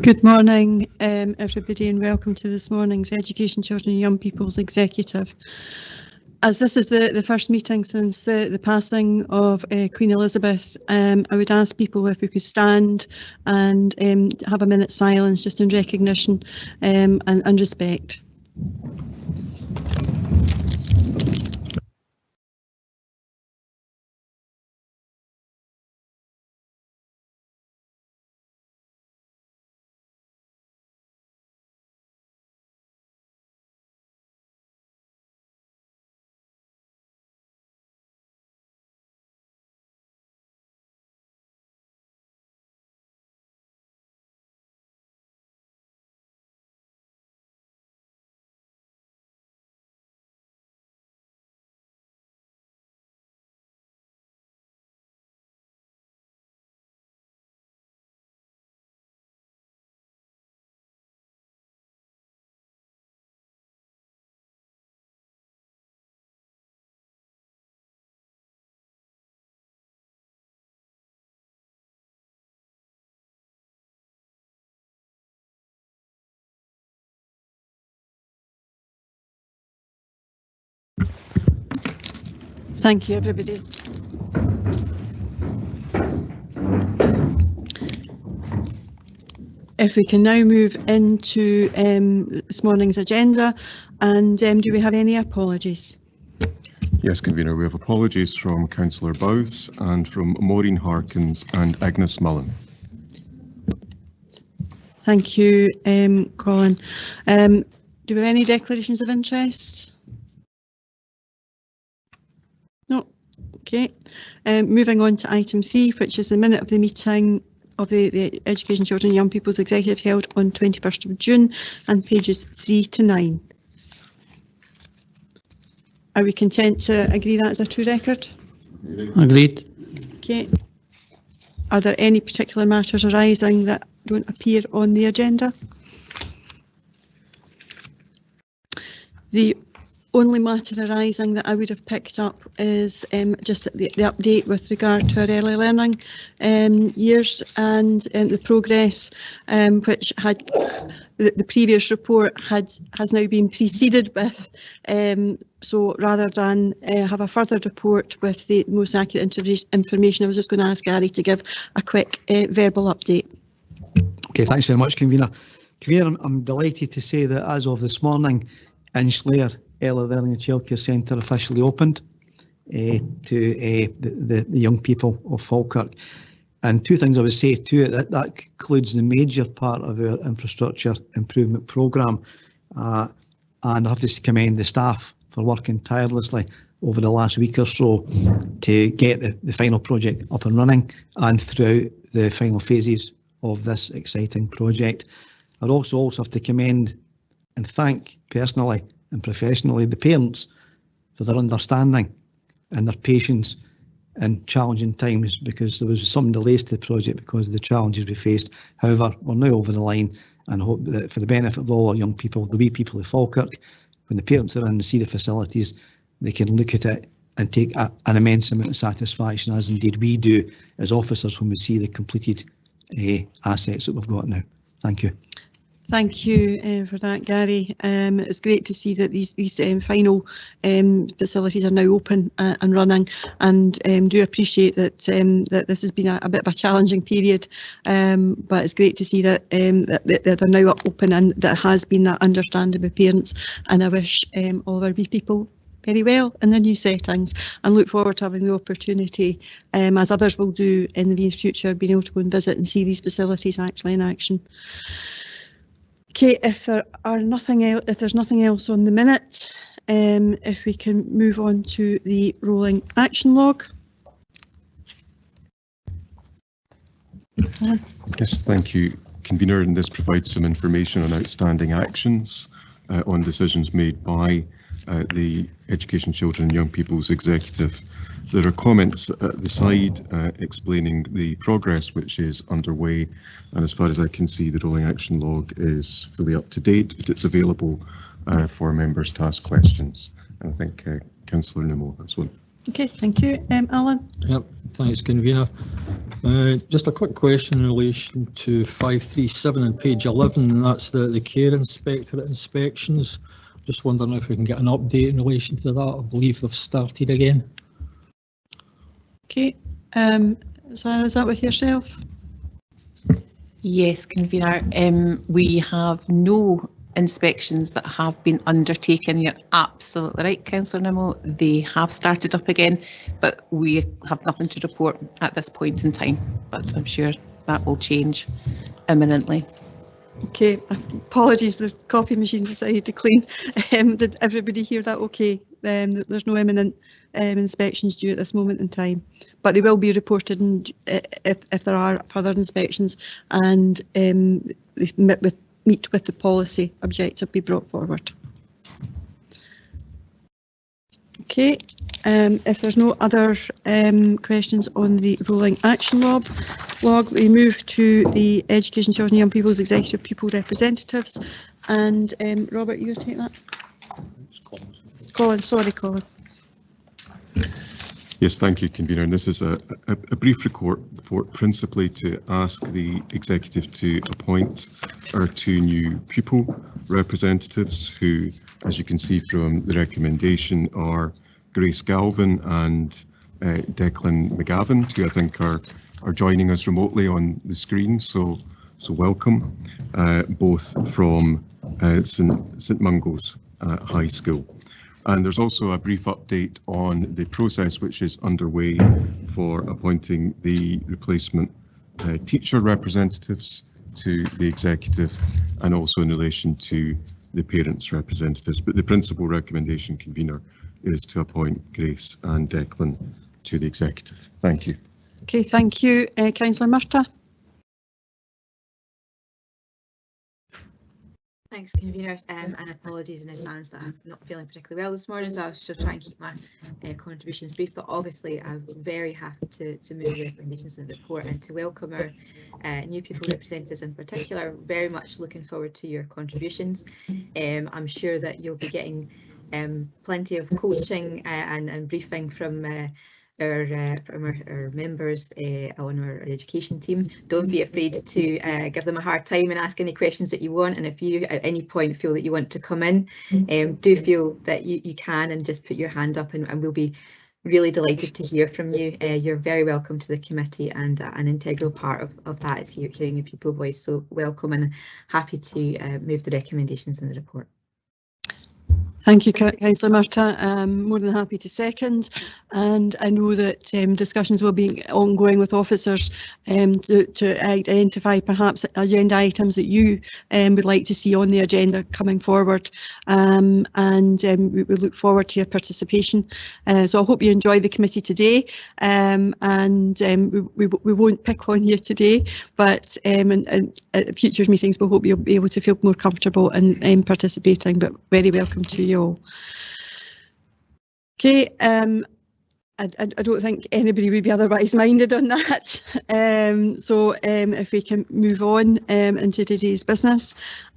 Good morning, everybody, and welcome to this morning's Education, Children and Young People's Executive. As this is the first meeting since the passing of Queen Elizabeth, I would ask people if we could stand and have a minute's silence just in recognition and respect. Thank you, everybody. If we can now move into this morning's agenda, and do we have any apologies? Yes, Convener, we have apologies from Councillor Bowes and from Maureen Harkins and Agnes Mullen. Thank you, Colin. Do we have any declarations of interest? No. Okay. Moving on to item 3, which is the minute of the meeting of the Education, Children and Young People's Executive held on 21st of June and pages 3 to 9. Are we content to agree that as a true record? Agreed. Okay. Are there any particular matters arising that don't appear on the agenda? The only matter arising that I would have picked up is just the update with regard to our early learning years and the progress, which had the previous report has now been preceded with. So rather than have a further report with the most accurate information, I was just going to ask Gary to give a quick verbal update. Okay, thanks very much, Convener. Convener, I'm delighted to say that as of this morning, Inchlear Early Learning and Childcare Centre officially opened to the young people of Falkirk. And two things I would say to it, that concludes the major part of our infrastructure improvement programme. And I have to commend the staff for working tirelessly over the last week or so to get the final project up and running and throughout the final phases of this exciting project. I'd also have to commend and thank personally and professionally the parents for their understanding and their patience in challenging times, because there was some delays to the project because of the challenges we faced. However, we're now over the line and hope that for the benefit of all our young people, the wee people of Falkirk, when the parents are in and see the facilities, they can look at it and take an immense amount of satisfaction, as indeed we do as officers when we see the completed assets that we've got now. Thank you. Thank you for that, Gary. It's great to see that these final facilities are now open and running, and do appreciate that that this has been a bit of a challenging period, but it's great to see that that they're now open and that has been that understanding with parents. And I wish all of our wee people very well in their new settings, and look forward to having the opportunity, as others will do in the near future, being able to go and visit and see these facilities actually in action. Okay, if there's nothing else on the minute, if we can move on to the rolling action log. Yes, thank you, Convener, and this provides some information on outstanding actions on decisions made by the Education, Children and Young People's Executive. There are comments at the side explaining the progress which is underway, and as far as I can see, the rolling action log is fully up to date, but it's available for members to ask questions. And I think Councillor Nimmo has one. Okay, thank you. Alan? Yep, thanks, convener. Just a quick question in relation to 537 on page 11, and that's the care inspectorate inspections. Just wondering if we can get an update in relation to that. I believe they've started again. Okay, Sarah, is that with yourself? Yes, convener. We have no inspections that have been undertaken. You're absolutely right, Councillor Nimmo. They have started up again, but we have nothing to report at this point in time. But I'm sure that will change imminently. Okay, apologies, the coffee machine decided to clean. Did everybody hear that okay? There's no imminent inspections due at this moment in time, but they will be reported if there are further inspections, and meet with the policy objective be brought forward. Okay, if there's no other questions on the rolling action log, we move to the Education, Children and Young People's Executive Pupil Representatives, and Robert, you take that? Colin, sorry Colin. Yes, thank you, convener. And this is a brief report principally to ask the executive to appoint our 2 new pupil representatives who, as you can see from the recommendation, are Grace Galvin and Declan McGavin, who I think are joining us remotely on the screen. So welcome, both from St Mungo's High School. And there's also a brief update on the process which is underway for appointing the replacement teacher representatives to the executive, and also in relation to the parents representatives. But the principal recommendation, convener, is to appoint Grace and Declan to the executive. Thank you. Okay, thank you. Councillor Murtagh. Thanks, convener, and apologies in advance that I'm not feeling particularly well this morning, so I'll still try and keep my contributions brief. But obviously, I'm very happy to move the recommendations in the report and to welcome our new pupil representatives in particular. Very much looking forward to your contributions. I'm sure that you'll be getting plenty of coaching and briefing from our members on our education team. Don't be afraid to give them a hard time and ask any questions that you want, and if you at any point feel that you want to come in, do feel that you can, and just put your hand up, and we'll be really delighted to hear from you. You're very welcome to the committee, and an integral part of that is hearing your pupil voice, so welcome, and happy to move the recommendations in the report. Thank you, Councillor Murtagh. More than happy to second, and I know that discussions will be ongoing with officers to identify perhaps agenda items that you would like to see on the agenda coming forward, and we look forward to your participation. So I hope you enjoy the committee today, and we won't pick on you today, but at future meetings we hope you'll be able to feel more comfortable in participating, but very welcome to you all. Okay, I don't think anybody would be otherwise minded on that. So if we can move on into today's business,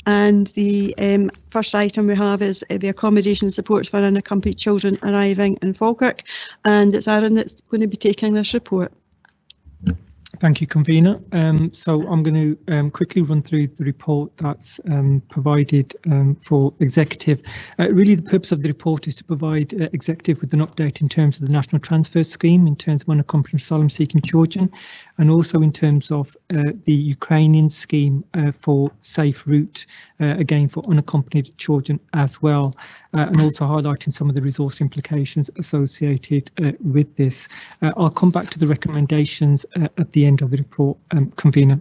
and the first item we have is the accommodation support for unaccompanied children arriving in Falkirk, and it's Aaron that's going to be taking this report. Thank you, convener. So I'm going to quickly run through the report that's provided for executive. Really, the purpose of the report is to provide executive with an update in terms of the national transfer scheme, in terms of unaccompanied asylum-seeking children, and also in terms of the Ukrainian scheme for safe route, again for unaccompanied children as well, and also highlighting some of the resource implications associated with this. I'll come back to the recommendations at the end of the report, convener.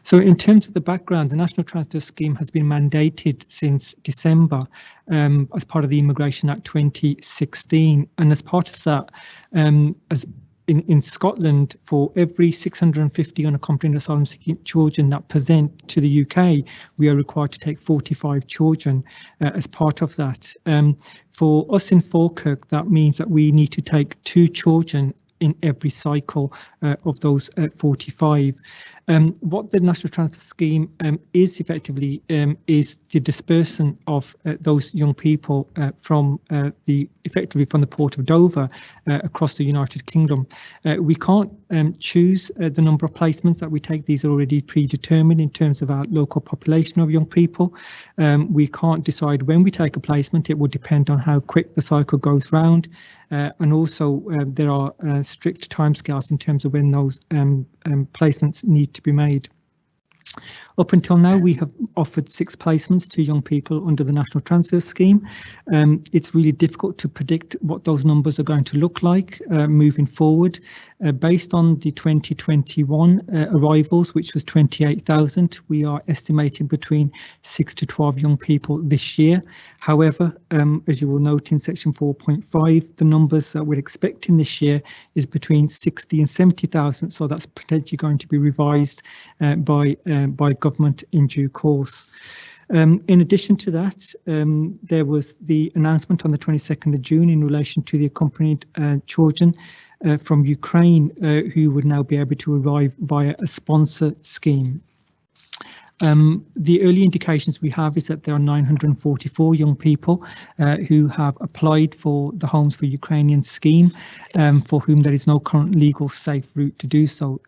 So in terms of the background, the National Transfer Scheme has been mandated since December as part of the Immigration Act 2016, and as part of that, in Scotland, for every 650 unaccompanied asylum-seeking children that present to the UK, we are required to take 45 children as part of that. For us in Falkirk, that means that we need to take 2 children in every cycle of those 45. What the National Transfer Scheme is effectively is the dispersal of those young people from effectively from the Port of Dover across the United Kingdom. We can't choose the number of placements that we take. These are already predetermined in terms of our local population of young people. We can't decide when we take a placement. It will depend on how quick the cycle goes round. And also there are strict timescales in terms of when those placements need to be made. Up until now, we have offered 6 placements to young people under the National Transfer Scheme. It's really difficult to predict what those numbers are going to look like moving forward. Based on the 2021 arrivals, which was 28,000, we are estimating between 6 to 12 young people this year. However, as you will note in section 4.5, the numbers that we're expecting this year is between 60 and 70,000, so that's potentially going to be revised by government in due course. In addition to that, there was the announcement on the 22nd of June in relation to the accompanied children from Ukraine who would now be able to arrive via a sponsor scheme. The early indications we have is that there are 944 young people who have applied for the Homes for Ukrainians scheme, for whom there is no current legal safe route to do so.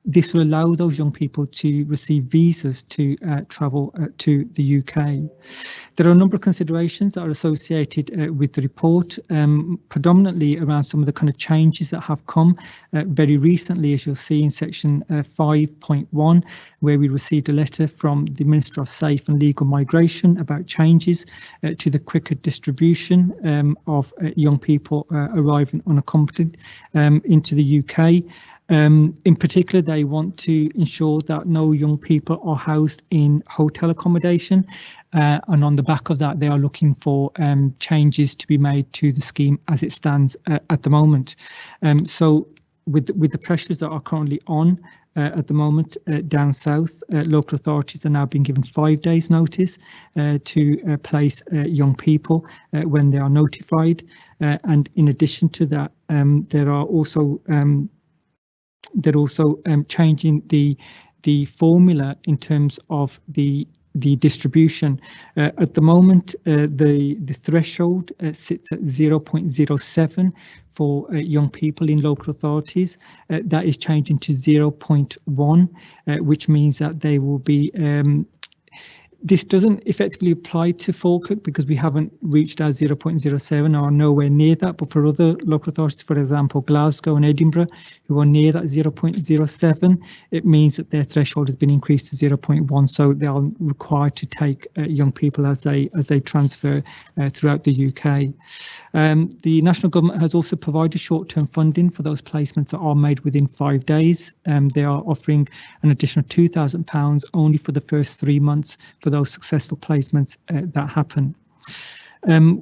This will allow those young people to receive visas to travel to the UK. There are a number of considerations that are associated with the report, predominantly around some of the kind of changes that have come very recently, as you'll see in section 5.1, where we received a letter from the Minister of Safe and Legal Migration about changes to the quicker distribution of young people arriving unaccompanied into the UK. In particular, they want to ensure that no young people are housed in hotel accommodation, and on the back of that, they are looking for changes to be made to the scheme as it stands at the moment. So with the pressures that are currently on at the moment down south, local authorities are now being given 5 days notice to place young people when they are notified. And in addition to that, they're also changing the formula in terms of the distribution. At the moment, the threshold sits at 0.07 for young people in local authorities. That is changing to 0.1, which means that they will be this doesn't effectively apply to Falkirk because we haven't reached our 0.07 or nowhere near that, but for other local authorities, for example, Glasgow and Edinburgh, who are near that 0.07, it means that their threshold has been increased to 0.1, so they are required to take young people as they transfer throughout the UK. The national government has also provided short-term funding for those placements that are made within 5 days. They are offering an additional £2,000 only for the first 3 months for those successful placements that happen.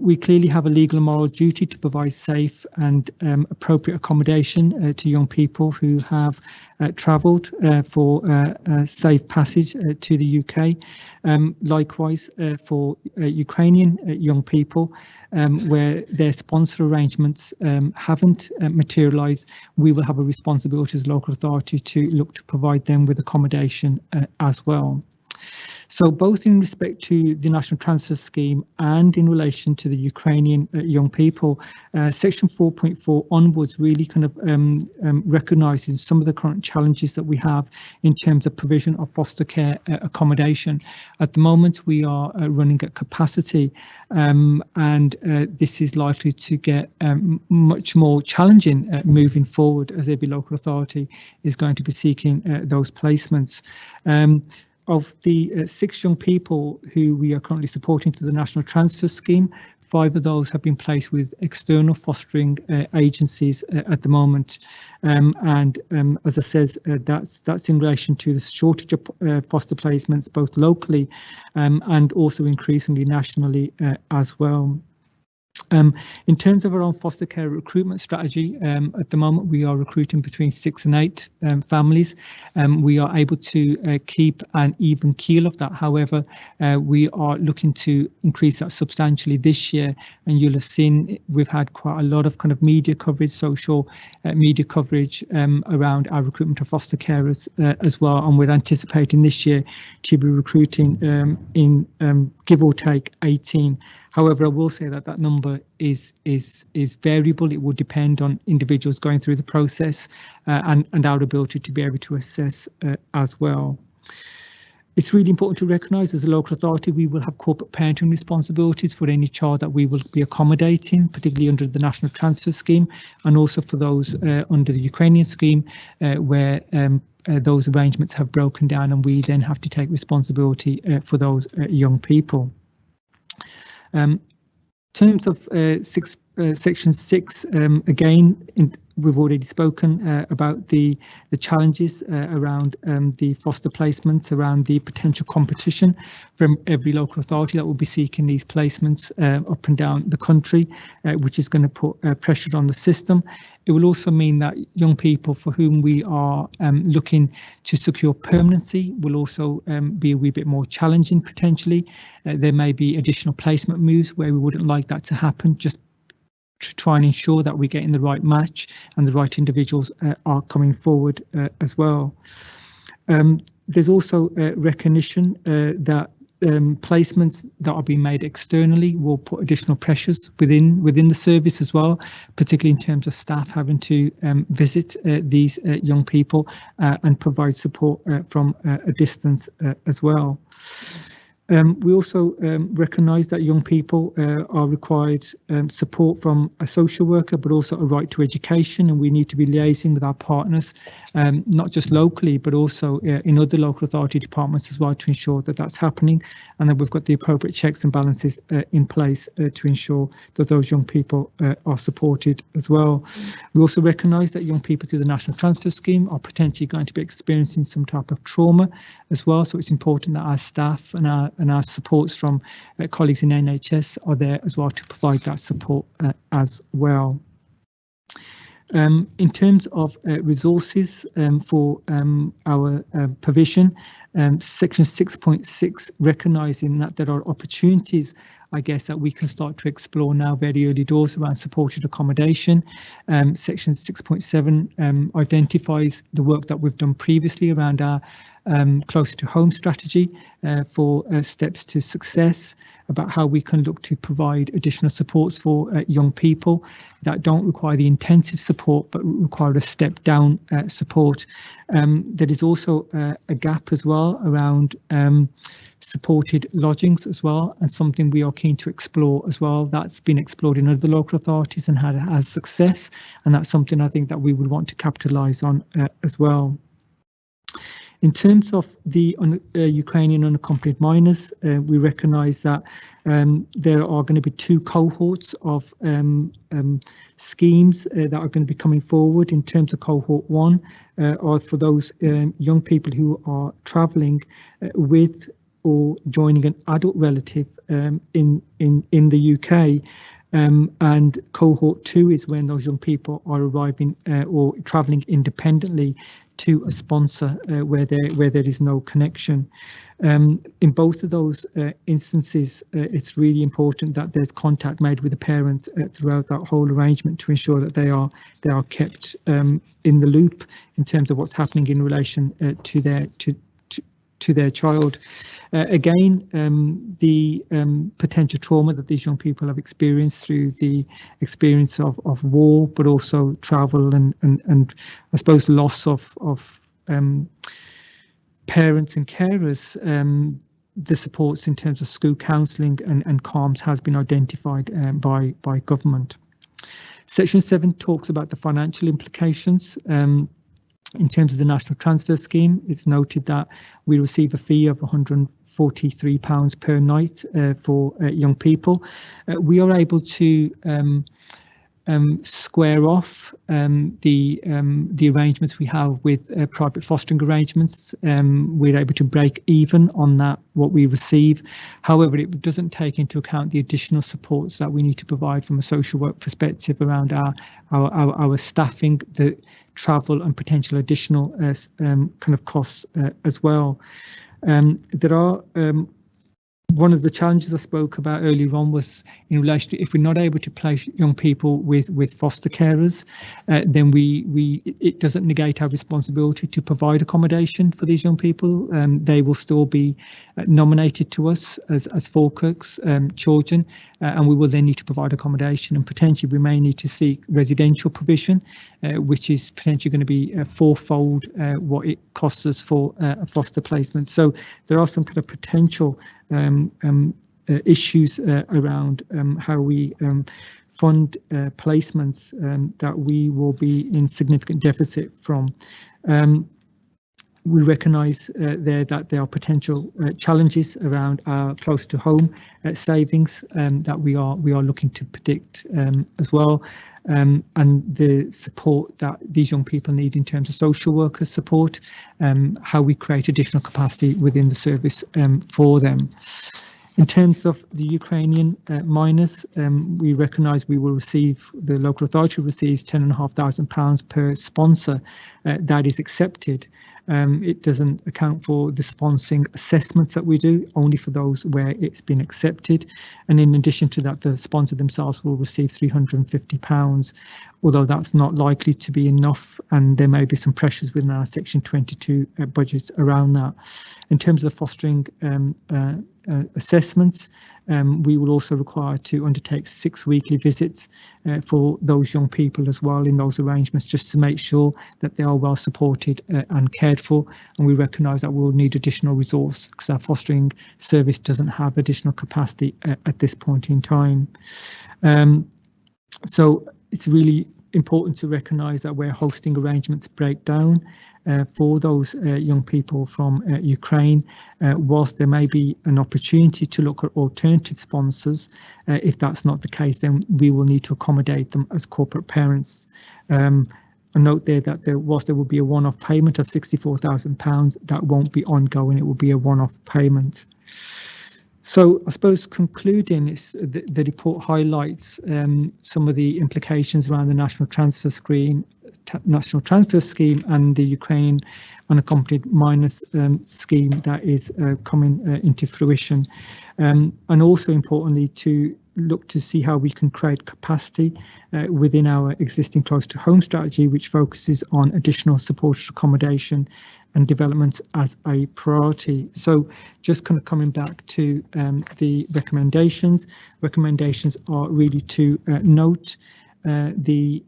We clearly have a legal and moral duty to provide safe and appropriate accommodation to young people who have travelled for safe passage to the UK. Likewise, for Ukrainian young people, where their sponsor arrangements haven't materialised, we will have a responsibility as local authority to look to provide them with accommodation as well. So both in respect to the National Transfer Scheme and in relation to the Ukrainian young people, Section 4.4 onwards really kind of recognises some of the current challenges that we have in terms of provision of foster care accommodation. At the moment, we are running at capacity, and this is likely to get much more challenging moving forward, as every local authority is going to be seeking those placements. Of the 6 young people who we are currently supporting to the National Transfer Scheme, 5 of those have been placed with external fostering agencies at the moment. As I said, that's in relation to the shortage of foster placements, both locally and also increasingly nationally as well. In terms of our own foster care recruitment strategy, at the moment we are recruiting between 6 and 8 families. We are able to keep an even keel of that. However, we are looking to increase that substantially this year, and you'll have seen we've had quite a lot of kind of media coverage, social media coverage around our recruitment of foster carers as well, and we're anticipating this year to be recruiting in give or take 18. However, I will say that that number is variable. It will depend on individuals going through the process and our ability to be able to assess as well. It's really important to recognise as a local authority we will have corporate parenting responsibilities for any child that we will be accommodating, particularly under the National Transfer Scheme, and also for those under the Ukrainian scheme where those arrangements have broken down and we then have to take responsibility for those young people. In terms of Section 6, again, we've already spoken about the challenges around the foster placements, around the potential competition from every local authority that will be seeking these placements up and down the country, which is going to put pressure on the system. It will also mean that young people for whom we are looking to secure permanency will also be a wee bit more challenging potentially. There may be additional placement moves where we wouldn't like that to happen, just to try and ensure that we're getting the right match and the right individuals are coming forward as well. There's also recognition that placements that are being made externally will put additional pressures within the service as well, particularly in terms of staff having to visit these young people and provide support from a distance as well. We also recognise that young people are required support from a social worker, but also a right to education, and we need to be liaising with our partners, not just locally, but also in other local authority departments as well, to ensure that that's happening, and that we've got the appropriate checks and balances in place to ensure that those young people are supported as well. We also recognise that young people through the National Transfer Scheme are potentially going to be experiencing some type of trauma as well, so it's important that our staff and our supports from colleagues in NHS are there as well to provide that support as well. In terms of resources for our provision, Section 6.6 recognising that there are opportunities, I guess, that we can start to explore now very early doors around supported accommodation. Section 6.7 identifies the work that we've done previously around our closer to home strategy for steps to success, about how we can look to provide additional supports for young people that don't require the intensive support but require a step down support. There is also a gap as well around supported lodgings as well, and something we are keen to explore as well. That's been explored in other local authorities and has success, and that's something I think that we would want to capitalise on as well. In terms of the Ukrainian unaccompanied minors, we recognise that there are going to be 2 cohorts of schemes that are going to be coming forward. In terms of cohort 1, are for those young people who are travelling with or joining an adult relative in the UK. And cohort 2 is when those young people are arriving or travelling independently to a sponsor where there is no connection. In both of those instances, it's really important that there's contact made with the parents throughout that whole arrangement to ensure that they are kept in the loop in terms of what's happening in relation to their child. Again, the potential trauma that these young people have experienced through the experience of war, but also travel and I suppose loss of parents and carers. The supports in terms of school counselling and CALMS has been identified by government. Section 7 talks about the financial implications. In terms of the National Transfer Scheme, it's noted that we receive a fee of £143 per night for young people. We are able to square off the arrangements we have with private fostering arrangements. We're able to break even on that, what we receive. However, it doesn't take into account the additional supports that we need to provide from a social work perspective around our staffing, the travel and potential additional kind of costs as well. There are one of the challenges I spoke about earlier on was in relation to if we're not able to place young people with foster carers, then it doesn't negate our responsibility to provide accommodation for these young people. They will still be nominated to us as Falkirk's children, and we will then need to provide accommodation, and potentially we may need to seek residential provision, which is potentially going to be fourfold what it costs us for a foster placement. So there are some kind of potential issues around how we fund placements that we will be in significant deficit from. We recognise there that there are potential challenges around our close to home savings that we are looking to predict as well, and the support that these young people need in terms of social worker support, how we create additional capacity within the service for them. In terms of the Ukrainian minors, we recognise we will receive, the local authority receives £10,500 per sponsor. That is accepted. It doesn't account for the sponsoring assessments that we do, only for those where it's been accepted. And in addition to that, the sponsor themselves will receive £350, although that's not likely to be enough, and there may be some pressures within our Section 22 budgets around that. In terms of fostering assessments, we will also require to undertake 6 weekly visits for those young people as well in those arrangements, just to make sure that they are well supported and cared for. And we recognise that we'll need additional resource because our fostering service doesn't have additional capacity at this point in time. So it's really important to recognise that where hosting arrangements break down for those young people from Ukraine, whilst there may be an opportunity to look at alternative sponsors, if that's not the case, then we will need to accommodate them as corporate parents. A note there that whilst there will be a one-off payment of £64,000, that won't be ongoing, it will be a one-off payment. So I suppose concluding, the report highlights some of the implications around the National Transfer Scheme and the Ukraine Unaccompanied Minors scheme that is coming into fruition, and also importantly to look to see how we can create capacity within our existing close to home strategy, which focuses on additional supported accommodation and developments as a priority. So just kind of coming back to the recommendations. Recommendations are really to note the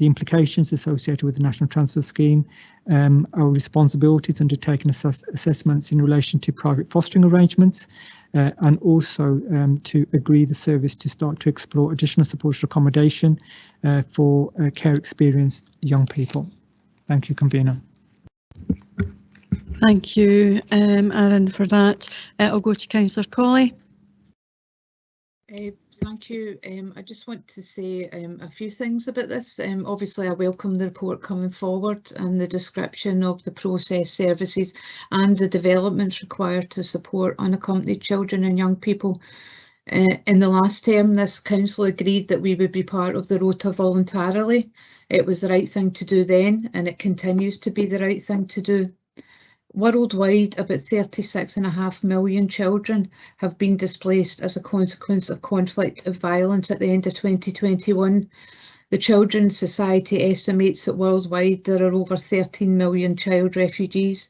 implications associated with the National Transfer Scheme, our responsibilities undertaking assessments in relation to private fostering arrangements, and also to agree the service to start to explore additional supported accommodation for care experienced young people. Thank you, Convener. Thank you, Aaron, for that. I'll go to Councillor Colley. Thank you. I just want to say a few things about this. Obviously, I welcome the report coming forward and the description of the process, services and the developments required to support unaccompanied children and young people. In the last term, this council agreed that we would be part of the rota voluntarily. It was the right thing to do then, and it continues to be the right thing to do. Worldwide, about 36.5 million children have been displaced as a consequence of conflict and violence at the end of 2021. The Children's Society estimates that worldwide there are over 13 million child refugees.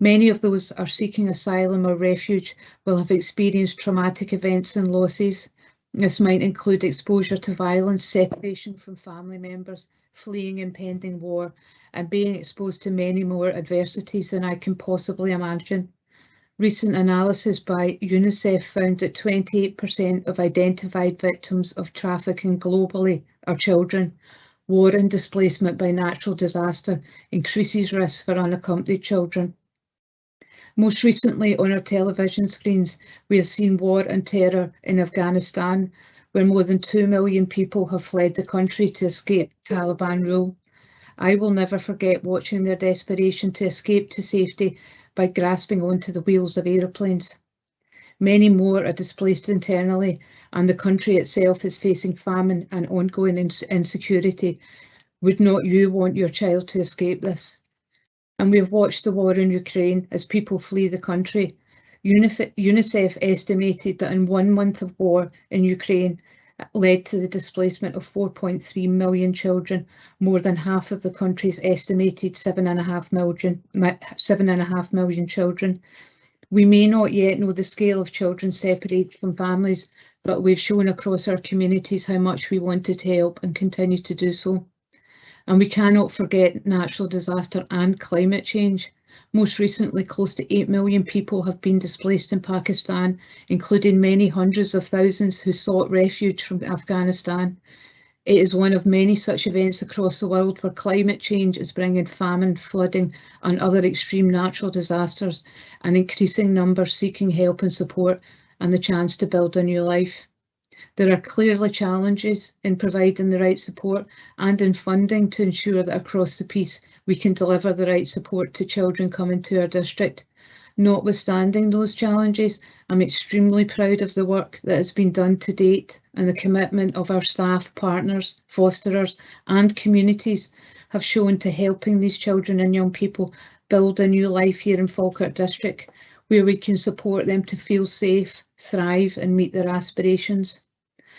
Many of those are seeking asylum or refuge will have experienced traumatic events and losses. This might include exposure to violence, separation from family members, fleeing impending war, and being exposed to many more adversities than I can possibly imagine. Recent analysis by UNICEF found that 28% of identified victims of trafficking globally are children. War and displacement by natural disaster increases risk for unaccompanied children. Most recently on our television screens, we have seen war and terror in Afghanistan, where more than 2 million people have fled the country to escape Taliban rule. I will never forget watching their desperation to escape to safety by grasping onto the wheels of aeroplanes. Many more are displaced internally, and the country itself is facing famine and ongoing insecurity. Would not you want your child to escape this? And we have watched the war in Ukraine as people flee the country. UNICEF estimated that in 1 month of war in Ukraine led to the displacement of 4.3 million children, more than half of the country's estimated 7.5 million children. We may not yet know the scale of children separated from families, but we've shown across our communities how much we wanted to help and continue to do so. And we cannot forget natural disaster and climate change. Most recently, close to 8 million people have been displaced in Pakistan, including many hundreds of thousands who sought refuge from Afghanistan. It is one of many such events across the world where climate change is bringing famine, flooding, and other extreme natural disasters, and increasing numbers seeking help and support and the chance to build a new life. There are clearly challenges in providing the right support and in funding to ensure that across the piece we can deliver the right support to children coming to our district. Notwithstanding those challenges, I'm extremely proud of the work that has been done to date, and the commitment of our staff, partners, fosterers and communities have shown to helping these children and young people build a new life here in Falkirk District, where we can support them to feel safe, thrive and meet their aspirations.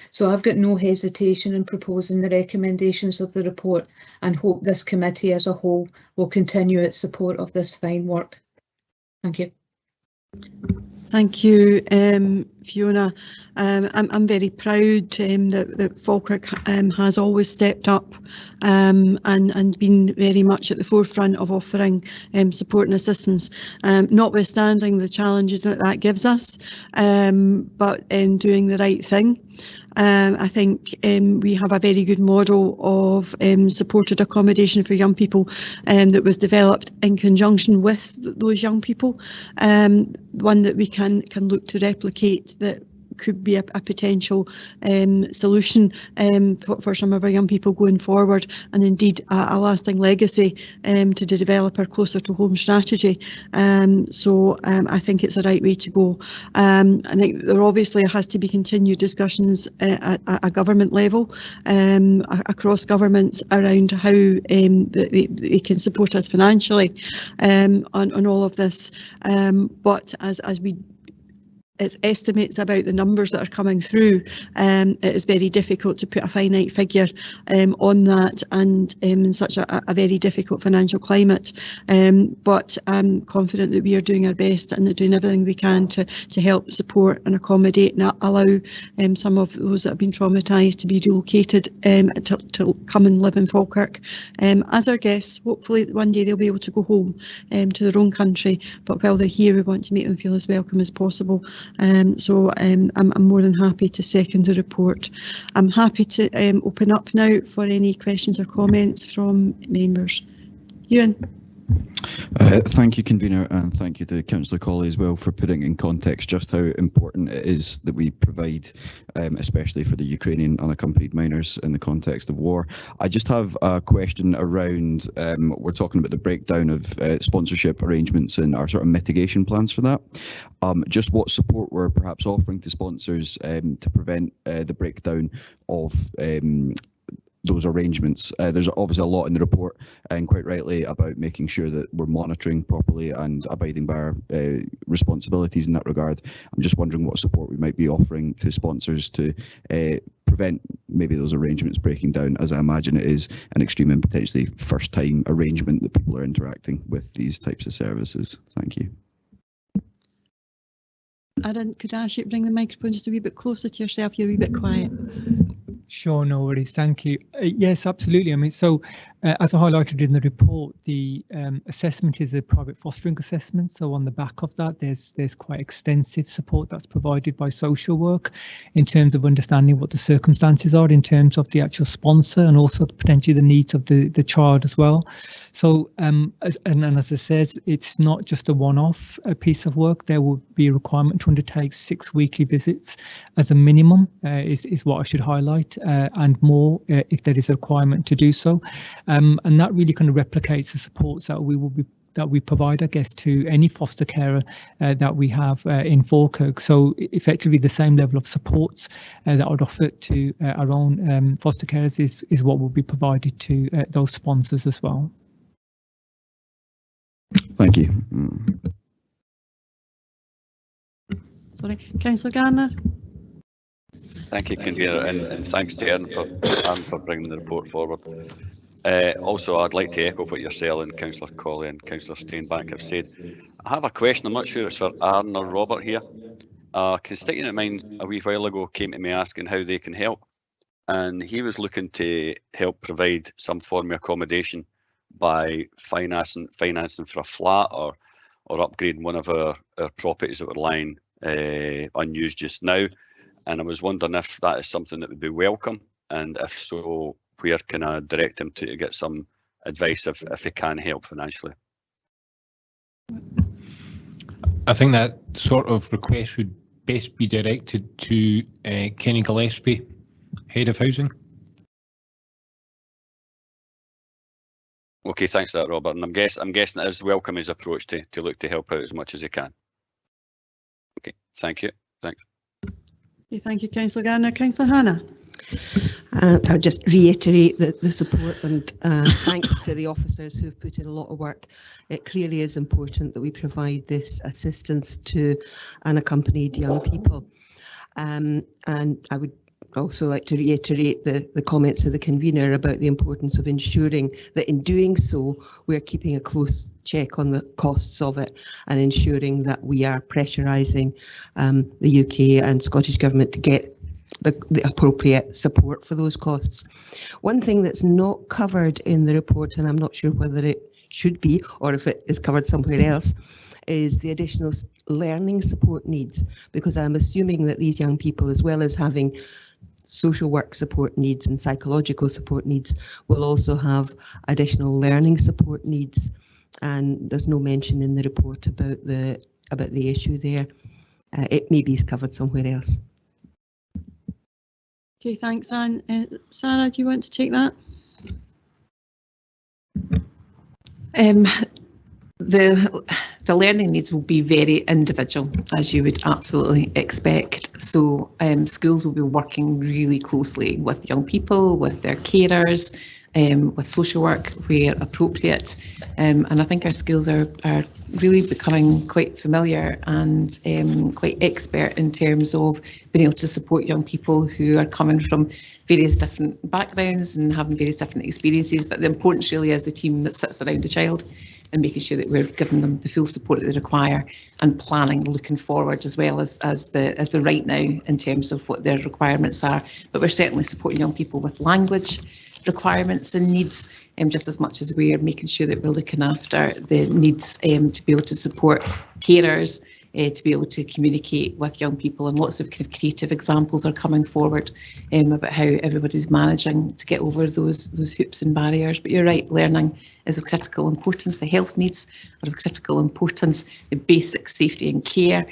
So I've got no hesitation in proposing the recommendations of the report and hope this committee as a whole will continue its support of this fine work. Thank you. Thank you, Fiona. I'm very proud that Falkirk has always stepped up and been very much at the forefront of offering support and assistance, notwithstanding the challenges that gives us, but in doing the right thing. I think we have a very good model of supported accommodation for young people that was developed in conjunction with those young people, one that we can look to replicate, that could be a potential solution for some of our young people going forward, and indeed a lasting legacy to develop our closer to home strategy. So I think it's the right way to go. I think there obviously has to be continued discussions at a government level, across governments, around how they can support us financially on all of this. But as we it's estimates about the numbers that are coming through, it is very difficult to put a finite figure on that, and in such a very difficult financial climate. But I'm confident that we are doing our best and doing everything we can to help support and accommodate and allow some of those that have been traumatised to be relocated to come and live in Falkirk as our guests. Hopefully one day they'll be able to go home to their own country, but while they're here we want to make them feel as welcome as possible. So I'm more than happy to second the report. I'm happy to open up now for any questions or comments from members. Ewan. Thank you, Convener, and thank you to Councillor Colley as well for putting in context just how important it is that we provide, especially for the Ukrainian unaccompanied minors in the context of war. I just have a question around, we're talking about the breakdown of sponsorship arrangements and our sort of mitigation plans for that. Just what support we're perhaps offering to sponsors to prevent the breakdown of those arrangements. There's obviously a lot in the report, and quite rightly, about making sure that we're monitoring properly and abiding by our responsibilities in that regard. I'm just wondering what support we might be offering to sponsors to prevent maybe those arrangements breaking down, as I imagine it is an extreme and potentially first time arrangement that people are interacting with these types of services. Thank you. Aaron, could I ask you to bring the microphone just a wee bit closer to yourself? You're a wee bit quiet. Sure, no worries. Thank you. Yes, absolutely. I mean, so As I highlighted in the report, the assessment is a private fostering assessment. So on the back of that, there's quite extensive support that's provided by social work in terms of understanding what the circumstances are in terms of the actual sponsor and also potentially the needs of the child as well. So as I said, it's not just a one-off piece of work. There will be a requirement to undertake 6 weekly visits as a minimum, is what I should highlight, and more if there is a requirement to do so. And that really kind of replicates the supports that we provide, I guess, to any foster carer that we have in Falkirk. So effectively the same level of supports that I would offer to our own foster carers is what will be provided to those sponsors as well. Thank you. Sorry, Councillor Garner. Thank you, Convener, and thanks to Aaron for bringing the report forward. Also, I'd like to echo what yourself and Councillor Colley and Councillor Steinbach have said. I have a question. I'm not sure it's for Aaron or Robert here. A constituent of mine a wee while ago came to me asking how they can help, and he was looking to help provide some form of accommodation by financing for a flat or upgrading one of our properties that were lying unused just now. And I was wondering if that is something that would be welcome, and if so, where can I direct him to get some advice if he can help financially? I think that sort of request would best be directed to Kenny Gillespie, Head of Housing. Okay, thanks for that, Robert. And I'm guessing it is welcome his approach to look to help out as much as he can. Okay, thank you. Thanks. Okay, thank you, Councillor Garner. Councillor Hannah. I'll just reiterate the support and thanks to the officers who've put in a lot of work. It clearly is important that we provide this assistance to unaccompanied young people. And I would also like to reiterate the comments of the convener about the importance of ensuring that in doing so, we're keeping a close check on the costs of it and ensuring that we are pressurising the UK and Scottish Government to get the appropriate support for those costs. One thing that's not covered in the report, and I'm not sure whether it should be or if it is covered somewhere else, is the additional learning support needs, because I'm assuming that these young people, as well as having social work support needs and psychological support needs, will also have additional learning support needs, and there's no mention in the report about the issue there. It maybe is covered somewhere else. Okay, thanks, Anne. Sarah, do you want to take that? The learning needs will be very individual, as you would absolutely expect. So schools will be working really closely with young people, with their carers, with social work where appropriate. And I think our schools are really becoming quite familiar and quite expert in terms of being able to support young people who are coming from various different backgrounds and having various different experiences. But the importance really is the team that sits around the child and making sure that we're giving them the full support that they require and planning looking forward as well as the right now in terms of what their requirements are. But we're certainly supporting young people with language requirements and needs, just as much as we're making sure that we're looking after the needs to be able to support carers, to be able to communicate with young people, and lots of kind of creative examples are coming forward about how everybody's managing to get over those hoops and barriers. But you're right, learning is of critical importance. The health needs are of critical importance, the basic safety and care.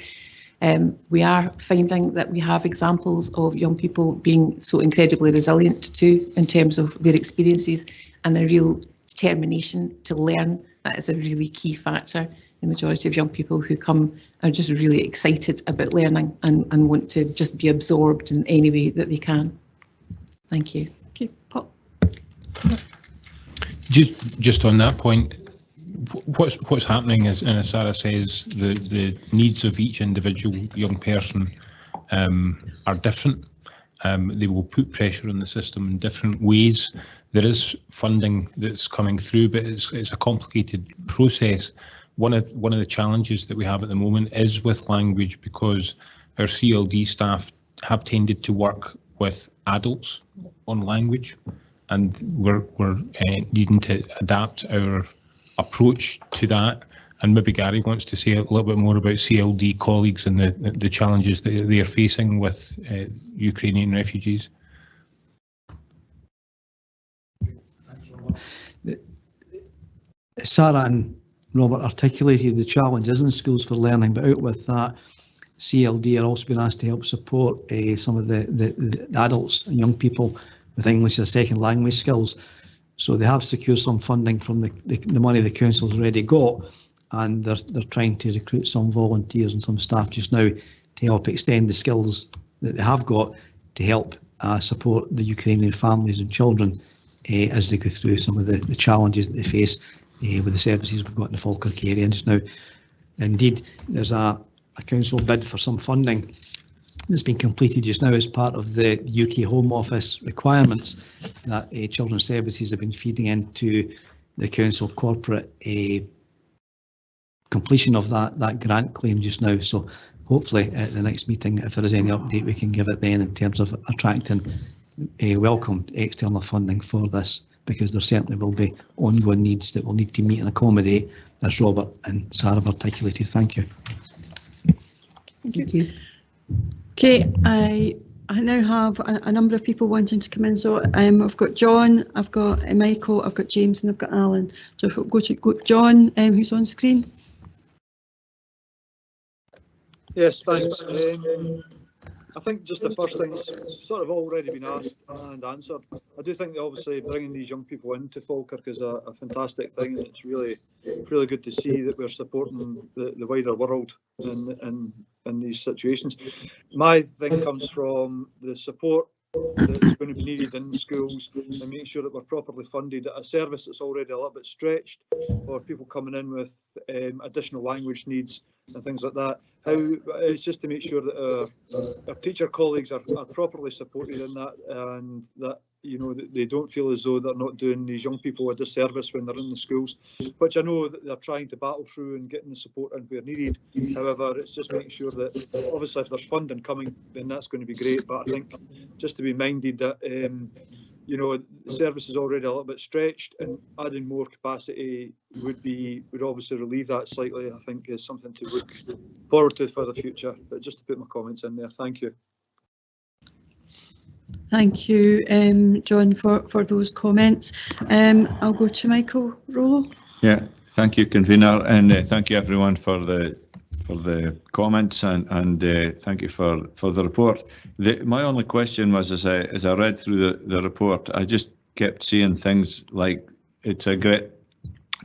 We are finding that we have examples of young people being so incredibly resilient too in terms of their experiences and a real determination to learn. That is a really key factor. The majority of young people who come are just really excited about learning and want to just be absorbed in any way that they can. Thank you. Okay, Paul. Just on that point, what's happening is, and as Sarah says, the needs of each individual young person are different. They will put pressure on the system in different ways. There is funding that's coming through, but it's a complicated process. One of the challenges that we have at the moment is with language, because our CLD staff have tended to work with adults on language, and we're needing to adapt our approach to that. And maybe Gary wants to say a little bit more about CLD colleagues and the challenges that they are facing with Ukrainian refugees. Sarah and Robert articulated the challenges in schools for learning, but out with that, CLD are also being asked to help support some of the adults and young people with English as a second language skills. So they have secured some funding from the money the council's already got, and they're trying to recruit some volunteers and some staff just now to help extend the skills that they have got to help support the Ukrainian families and children as they go through some of the challenges that they face with the services we've got in the Falkirk area just now. Indeed, there's a council bid for some funding that's been completed just now as part of the UK Home Office requirements that Children's Services have been feeding into the council corporate completion of that grant claim just now. So hopefully at the next meeting, if there is any update, we can give it then in terms of attracting welcomed external funding for this, because there certainly will be ongoing needs that we'll need to meet and accommodate, as Robert and Sarah have articulated. Thank you. Thank you. Okay, I now have a number of people wanting to come in. So I've got John, I've got Michael, I've got James, and I've got Alan. So if we go to John, who's on screen. Yes, thanks. I think just the first thing's sort of already been asked and answered. I do think that obviously bringing these young people into Falkirk is a fantastic thing. It's really good to see that we're supporting the wider world in these situations. My thing comes from the support that's going to be needed in schools and making sure that we're properly funded at a service that's already a little bit stretched for people coming in with additional language needs and things like that. It's just to make sure that our teacher colleagues are properly supported in that, and that that they don't feel as though they're not doing these young people a disservice when they're in the schools, which I know that they're trying to battle through and getting the support in where needed. However, it's just making sure that obviously if there's funding coming, then that's going to be great. But I think just to be minded that the service is already a little bit stretched, and adding more capacity would obviously relieve that slightly. I think is something to look forward to for the future. But just to put my comments in there, thank you. Thank you, John, for those comments. I'll go to Michael Rollo. Yeah, thank you, convener, and thank you everyone for the comments and thank you for the report. My only question was, as I read through the report, I just kept seeing things like it's a great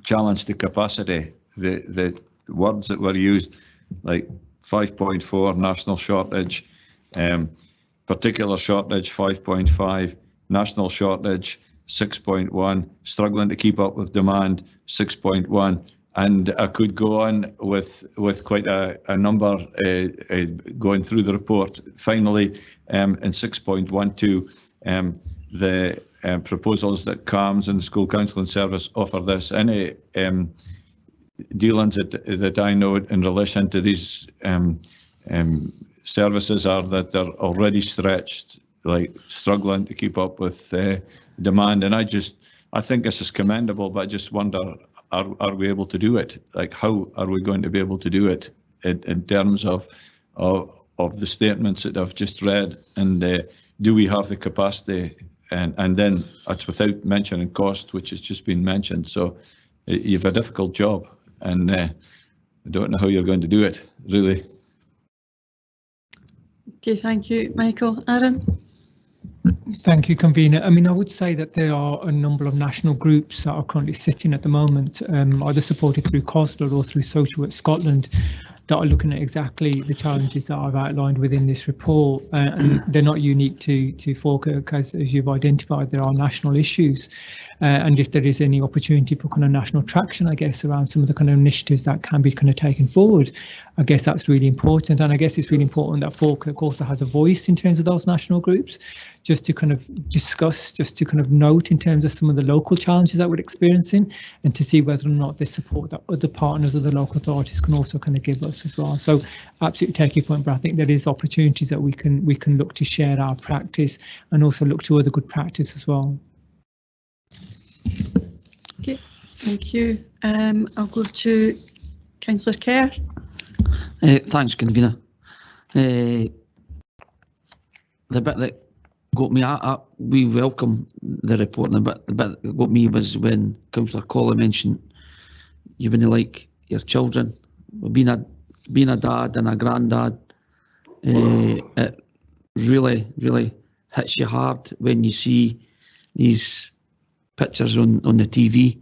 challenge to capacity. The words that were used, like 5.4 national shortage, particular shortage 5.5, national shortage 6.1, struggling to keep up with demand 6.1. And I could go on with quite a number going through the report. Finally, in 6.12, the proposals that CAMS and the School Counselling Service offer this. Any dealings that I know in relation to these services are that they're already stretched, like struggling to keep up with demand. And I think this is commendable, but I just wonder, are we able to do it? Like, how are we going to be able to do it in terms of the statements that I've just read? And do we have the capacity? And then it's without mentioning cost, which has just been mentioned. So you've a difficult job, and I don't know how you're going to do it, really. Okay, thank you, Michael. Aaron? Thank you, convener. I mean, I would say that there are a number of national groups that are currently sitting at the moment, either supported through COSLA or through Social Work Scotland, that are looking at exactly the challenges that I've outlined within this report, and they're not unique to Falkirk, as you've identified. There are national issues, and if there is any opportunity for kind of national traction, I guess, around some of the kind of initiatives that can be kind of taken forward, I guess that's really important. And I guess it's really important that Falkirk also has a voice in terms of those national groups, just to kind of discuss, just to kind of note in terms of some of the local challenges that we're experiencing, and to see whether or not the support that other partners or the local authorities can also kind of give us as well. So absolutely take your point, but I think there is opportunities that we can look to share our practice and also look to other good practice as well. Thank you. I'll go to Councillor Kerr. Thanks, convener. The bit that got me, we welcome the report, and the bit that got me was when Councillor Colley mentioned you wouldn't like your children. Being a dad and a granddad, it really hits you hard when you see these pictures on the TV,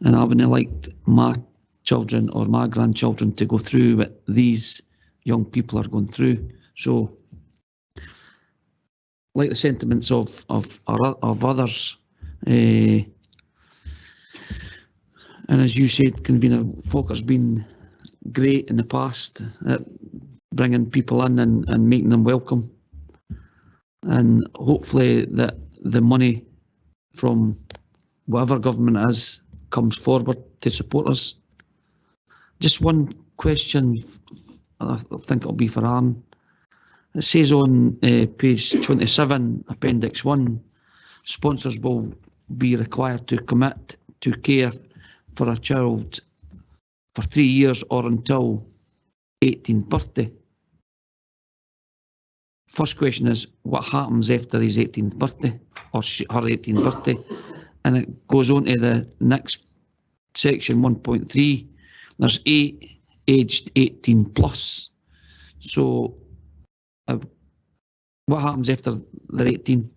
and I wouldn't like my children or my grandchildren to go through what these young people are going through. So, like the sentiments of others, and as you said, convener, Falkirk's been great in the past at bringing people in and making them welcome, and hopefully that the money from whatever government is comes forward to support us. Just one question, I think it'll be for Aaron. It says on page 27, Appendix 1, sponsors will be required to commit to care for a child for 3 years or until 18th birthday. First question is, what happens after his 18th birthday or her 18th birthday? And it goes on to the next section, 1.3. There's 8 aged 18 plus. So what happens after they're 18?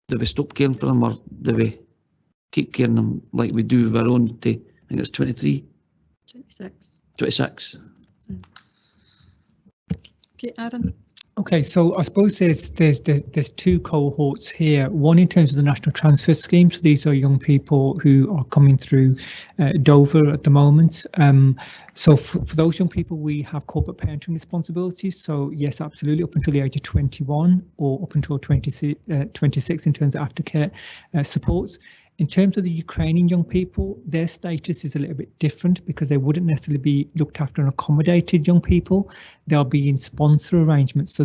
Do we stop caring for them, or do we keep caring them like we do with our own to, I think it's 23? 26. 26. Okay, Aaron. Okay, so I suppose there's two cohorts here. One in terms of the National Transfer Scheme. So these are young people who are coming through Dover at the moment. So for those young people, we have corporate parenting responsibilities. So yes, absolutely, up until the age of 21 or up until 26 in terms of aftercare supports. In terms of the Ukrainian young people, their status is a little bit different because they wouldn't necessarily be looked after and accommodated young people. They'll be in sponsor arrangements. So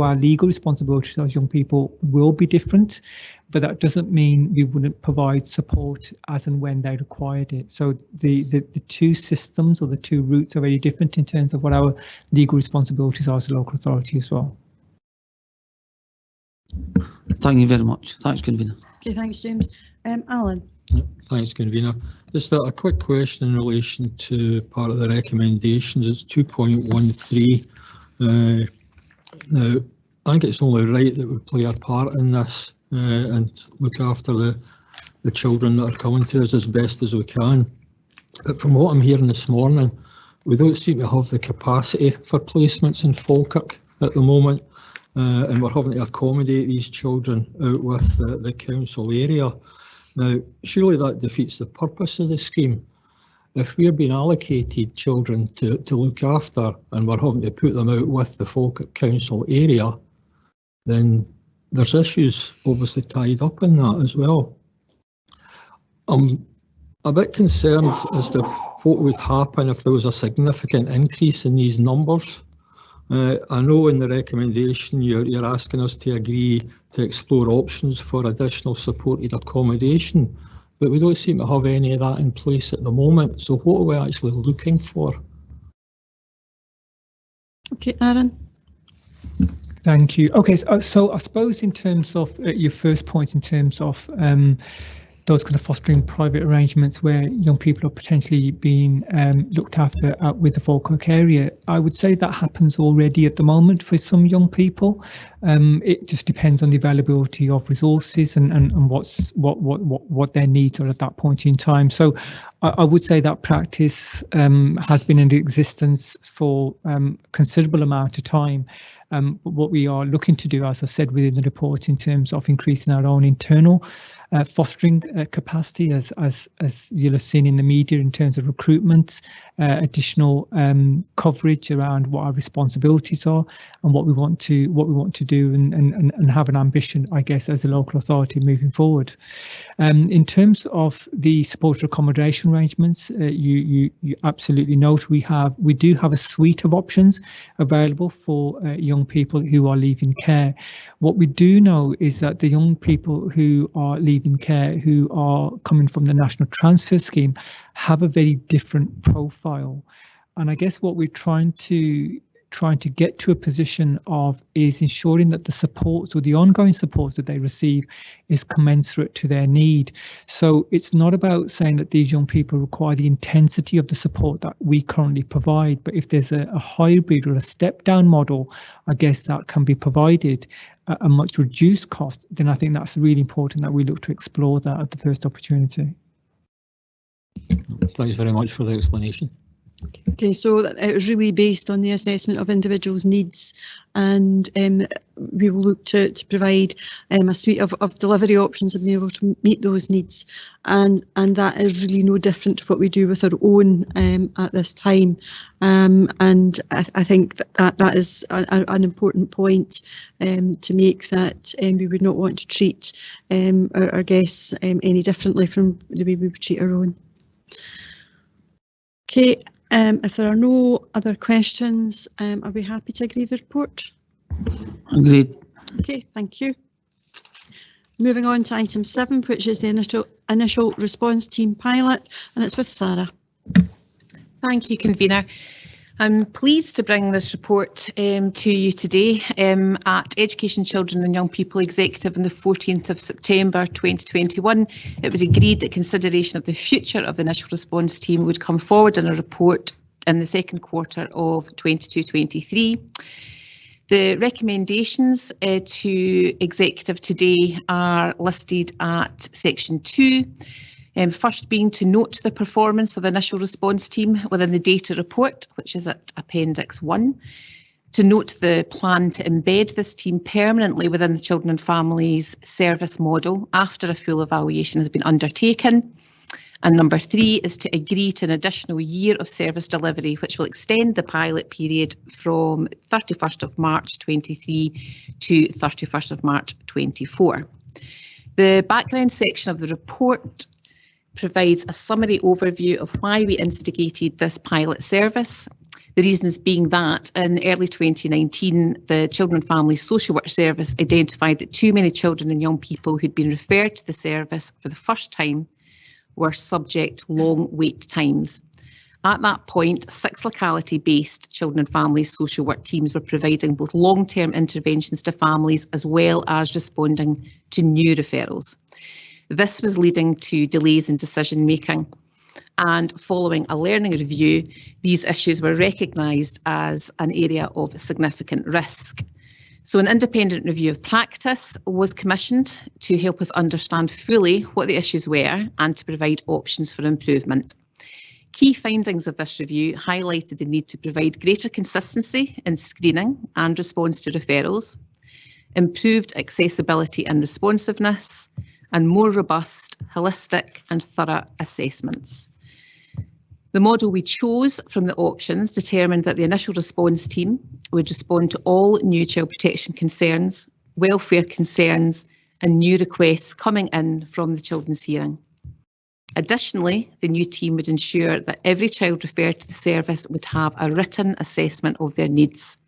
our legal responsibility to those young people will be different, but that doesn't mean we wouldn't provide support as and when they required it. So the two systems or the two routes are very different in terms of what our legal responsibilities are as a local authority as well. Thank you very much. Thanks, convener. Okay, thanks, James. Alan. Thanks, convener. Just a quick question in relation to part of the recommendations. It's 2.13. Now, I think it's only right that we play our part in this and look after the children that are coming to us as best as we can. But from what I'm hearing this morning, we don't seem to have the capacity for placements in Falkirk at the moment. And we're having to accommodate these children out with the council area. Now, surely that defeats the purpose of the scheme. If we're being allocated children to look after and we're having to put them out with the Falkirk council area, then there's issues obviously tied up in that as well. I'm a bit concerned as to what would happen if there was a significant increase in these numbers. I know in the recommendation you're asking us to agree to explore options for additional supported accommodation, but we don't seem to have any of that in place at the moment. So what are we actually looking for? Okay, Aaron. Thank you. Okay, so I suppose in terms of your first point, in terms of those kind of fostering private arrangements where young people are potentially being looked after with the Falkirk area, I would say that happens already at the moment for some young people. It just depends on the availability of resources and what their needs are at that point in time. So I would say that practice has been in existence for a considerable amount of time. What we are looking to do, as I said within the report, in terms of increasing our own internal fostering capacity, as you'll have seen in the media, in terms of recruitment, additional coverage around what our responsibilities are and what we want to do, and have an ambition, I guess, as a local authority moving forward. In terms of the supported accommodation arrangements, you absolutely note we do have a suite of options available for young people who are leaving care. What we do know is that the young people who are leaving receiving care who are coming from the National Transfer Scheme have a very different profile. And I guess what we're trying to get to a position of is ensuring that the supports or the ongoing supports that they receive is commensurate to their need. So it's not about saying that these young people require the intensity of the support that we currently provide, but if there's a hybrid or a step down model, I guess that can be provided at a much reduced cost, then I think that's really important that we look to explore that at the first opportunity. Thanks very much for the explanation. Okay, so it was really based on the assessment of individuals' needs, and we will look to provide a suite of delivery options and be able to meet those needs, and that is really no different to what we do with our own at this time, and I think that is an important point to make, that we would not want to treat our guests any differently from the way we would treat our own. Okay. If there are no other questions, are we happy to agree the report? Agreed. Okay, thank you. Moving on to item 7, which is the initial response team pilot, and it's with Sarah. Thank you, Convener. I'm pleased to bring this report to you today. At Education, Children and Young People Executive on the 14th of September 2021, it was agreed that consideration of the future of the initial response team would come forward in a report in the second quarter of 22-23. The recommendations to Executive today are listed at section 2. First being to note the performance of the initial response team within the data report, which is at Appendix 1. To note the plan to embed this team permanently within the Children and Families service model after a full evaluation has been undertaken. And number 3 is to agree to an additional year of service delivery, which will extend the pilot period from 31st of March 23 to 31st of March 24. The background section of the report provides a summary overview of why we instigated this pilot service. The reasons being that in early 2019, the Children and Family Social Work Service identified that too many children and young people who'd been referred to the service for the first time were subject to long wait times. At that point, 6 locality-based Children and Family Social Work teams were providing both long-term interventions to families as well as responding to new referrals. This was leading to delays in decision making, and following a learning review, these issues were recognised as an area of significant risk. So an independent review of practice was commissioned to help us understand fully what the issues were and to provide options for improvement. Key findings of this review highlighted the need to provide greater consistency in screening and response to referrals, improved accessibility and responsiveness, and more robust, holistic and thorough assessments. The model we chose from the options determined that the initial response team would respond to all new child protection concerns, welfare concerns and new requests coming in from the Children's Hearing. Additionally, the new team would ensure that every child referred to the service would have a written assessment of their needs.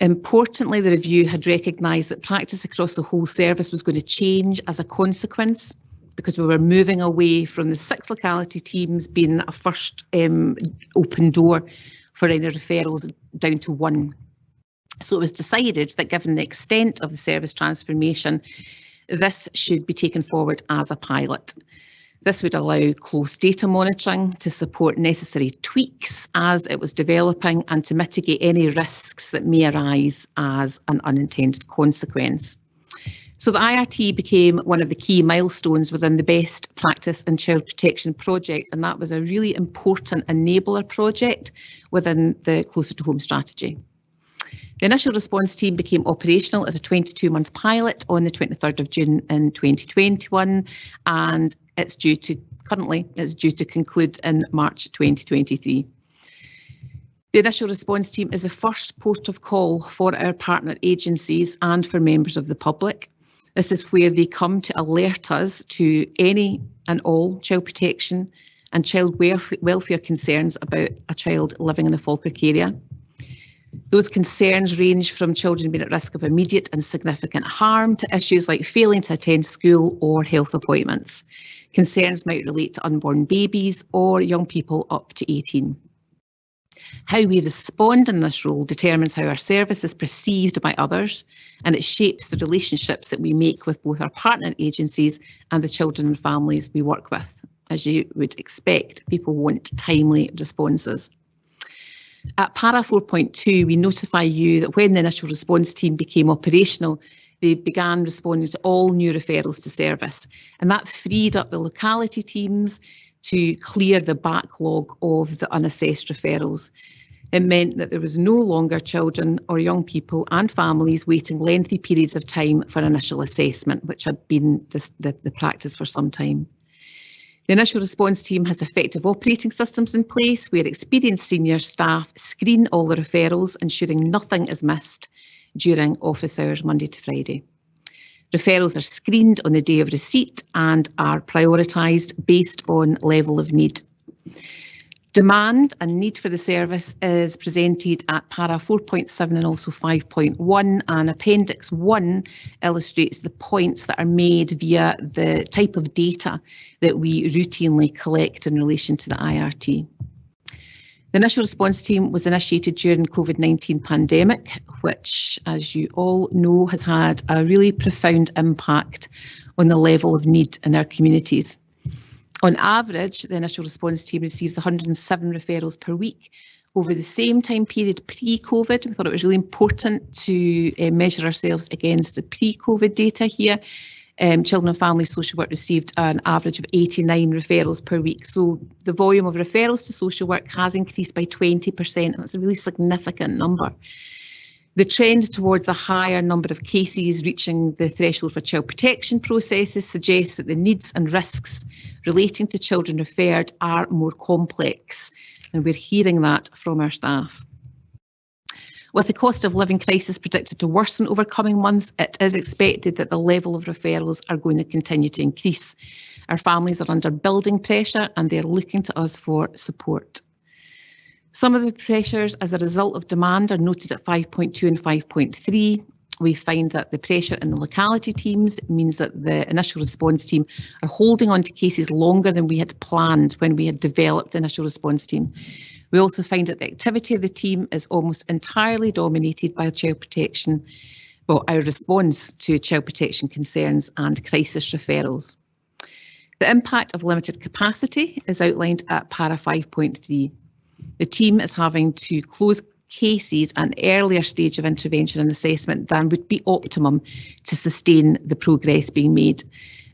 Importantly, the review had recognised that practice across the whole service was going to change as a consequence, because we were moving away from the 6 locality teams being a first open door for any referrals down to 1. So it was decided that given the extent of the service transformation, this should be taken forward as a pilot. This would allow close data monitoring to support necessary tweaks as it was developing and to mitigate any risks that may arise as an unintended consequence. So the IRT became one of the key milestones within the Best Practice in Child Protection project, and that was a really important enabler project within the Closer to Home strategy. The initial response team became operational as a 22-month pilot on the 23rd of June in 2021, and it's due to conclude in March 2023. The initial response team is the first port of call for our partner agencies and for members of the public. This is where they come to alert us to any and all child protection and child welfare concerns about a child living in the Falkirk area. Those concerns range from children being at risk of immediate and significant harm to issues like failing to attend school or health appointments. Concerns might relate to unborn babies or young people up to 18. How we respond in this role determines how our service is perceived by others, and it shapes the relationships that we make with both our partner agencies and the children and families we work with. As you would expect, people want timely responses. At Para 4.2, we notify you that when the initial response team became operational, they began responding to all new referrals to service, and that freed up the locality teams to clear the backlog of the unassessed referrals. It meant that there was no longer children or young people and families waiting lengthy periods of time for initial assessment, which had been the practice for some time. The initial response team has effective operating systems in place where experienced senior staff screen all the referrals, ensuring nothing is missed during office hours Monday to Friday. Referrals are screened on the day of receipt and are prioritised based on level of need. Demand and need for the service is presented at Para 4.7 and also 5.1, and Appendix 1 illustrates the points that are made via the type of data that we routinely collect in relation to the IRT. The initial response team was initiated during COVID-19 pandemic, which, as you all know, has had a really profound impact on the level of need in our communities. On average, the initial response team receives 107 referrals per week. Over the same time period pre-COVID, we thought it was really important to measure ourselves against the pre-COVID data here. Children and Family Social Work received an average of 89 referrals per week. So the volume of referrals to social work has increased by 20%, and that's a really significant number. The trend towards a higher number of cases reaching the threshold for child protection processes suggests that the needs and risks relating to children referred are more complex, and we're hearing that from our staff. With the cost of living crisis predicted to worsen over coming months, it is expected that the level of referrals are going to continue to increase. Our families are under building pressure and they're looking to us for support. Some of the pressures as a result of demand are noted at 5.2 and 5.3. We find that the pressure in the locality teams means that the initial response team are holding on to cases longer than we had planned when we had developed the initial response team. We also find that the activity of the team is almost entirely dominated by child protection, well, our response to child protection concerns and crisis referrals. The impact of limited capacity is outlined at Para 5.3. The team is having to close cases at an earlier stage of intervention and assessment than would be optimum to sustain the progress being made.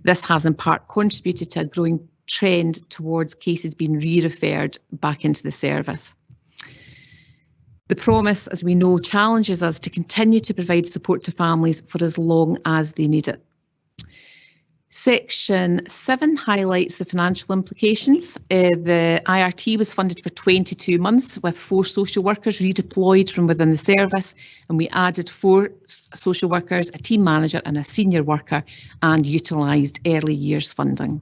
This has in part contributed to a growing trend towards cases being re-referred back into the service. The promise, as we know, challenges us to continue to provide support to families for as long as they need it. Section 7 highlights the financial implications. The IRT was funded for 22 months with 4 social workers redeployed from within the service, and we added 4 social workers, a team manager and a senior worker, and utilised early years funding.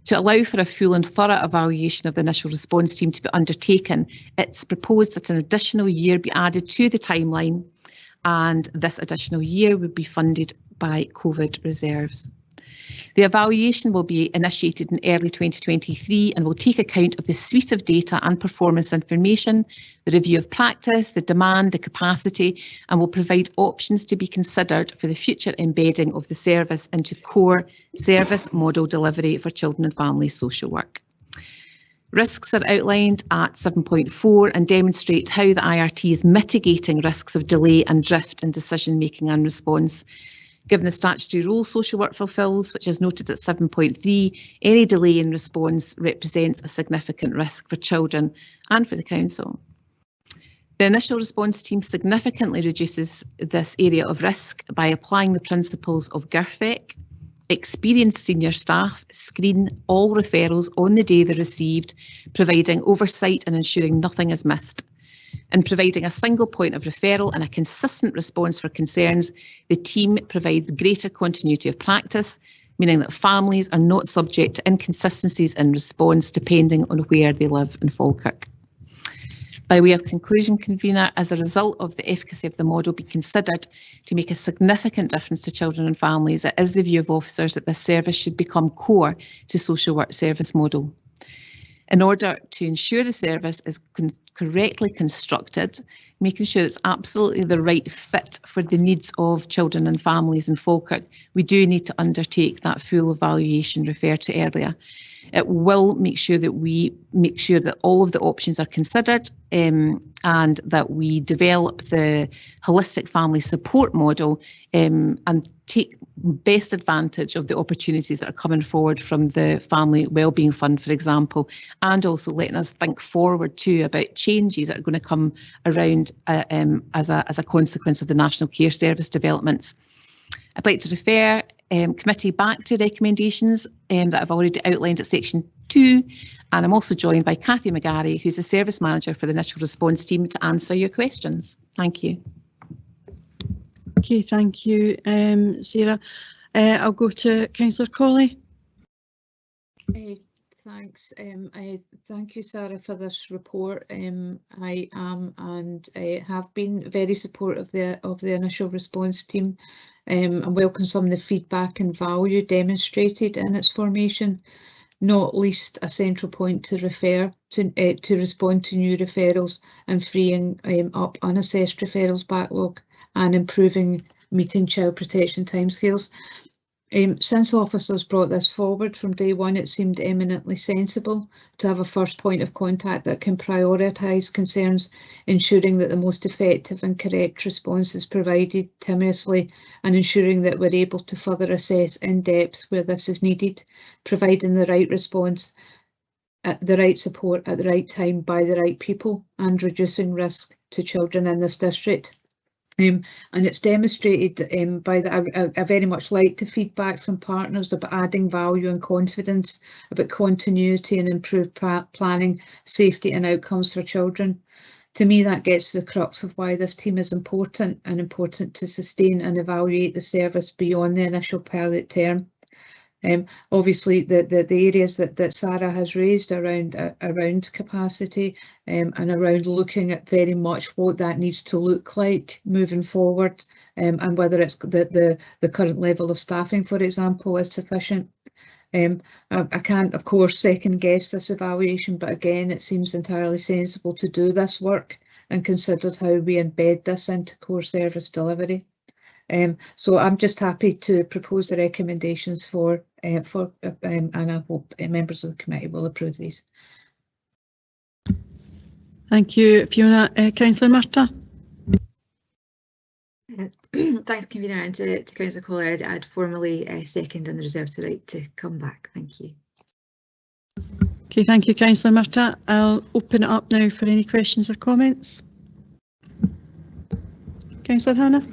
To allow for a full and thorough evaluation of the initial response team to be undertaken, it's proposed that an additional year be added to the timeline, and this additional year would be funded by COVID reserves. The evaluation will be initiated in early 2023 and will take account of the suite of data and performance information, the review of practice, the demand, the capacity, and will provide options to be considered for the future embedding of the service into core service model delivery for children and family social work. Risks are outlined at 7.4 and demonstrate how the IRT is mitigating risks of delay and drift in decision making and response. Given the statutory role social work fulfills, which is noted at 7.3, any delay in response represents a significant risk for children and for the council. The initial response team significantly reduces this area of risk by applying the principles of GIRFEC. Experienced senior staff screen all referrals on the day they're received, providing oversight and ensuring nothing is missed. In providing a single point of referral and a consistent response for concerns, the team provides greater continuity of practice, meaning that families are not subject to inconsistencies in response depending on where they live in Falkirk. By way of conclusion, convener, as a result of the efficacy of the model being considered to make a significant difference to children and families, it is the view of officers that this service should become core to social work service model. In order to ensure the service is correctly constructed, making sure it's absolutely the right fit for the needs of children and families in Falkirk, we do need to undertake that full evaluation referred to earlier. It will make sure that all of the options are considered and that we develop the holistic family support model and take best advantage of the opportunities that are coming forward from the Family Wellbeing Fund, for example, and also letting us think forward too about changes that are going to come around as a consequence of the National Care Service developments. I'd like to refer committee back to recommendations that I've already outlined at section 2, and I'm also joined by Cathy McGarry, who's the service manager for the initial response team, to answer your questions. Thank you. Okay, thank you, Sarah. I'll go to Councillor Colley. Thanks. Thank you, Sarah, for this report. I am and have been very supportive of the initial response team, and welcome some of the feedback and value demonstrated in its formation, not least a central point to refer to respond to new referrals and freeing up unassessed referrals backlog and improving meeting child protection timescales. Since officers brought this forward from day one, it seemed eminently sensible to have a first point of contact that can prioritise concerns, ensuring that the most effective and correct response is provided timely, and ensuring that we're able to further assess in depth where this is needed, providing the right response, the right support at the right time by the right people, and reducing risk to children in this district. And it's demonstrated by that. I very much like the feedback from partners about adding value and confidence, about continuity and improved planning, safety and outcomes for children. To me, that gets to the crux of why this team is important, and important to sustain and evaluate the service beyond the initial pilot term. Obviously, the areas that Sarah has raised around capacity and around looking at very much what that needs to look like moving forward, and whether it's the current level of staffing, for example, is sufficient. I can't, of course, second guess this evaluation, but again, it seems entirely sensible to do this work and consider how we embed this into core service delivery. So I'm just happy to propose the recommendations and I hope members of the committee will approve these. Thank you, Fiona. Councillor Murtagh. Thanks, convener, and to Councillor Colley. I'd formally second and reserve the right to come back. Thank you. Okay, thank you, Councillor Murtagh. I'll open it up now for any questions or comments. Councillor Hannah.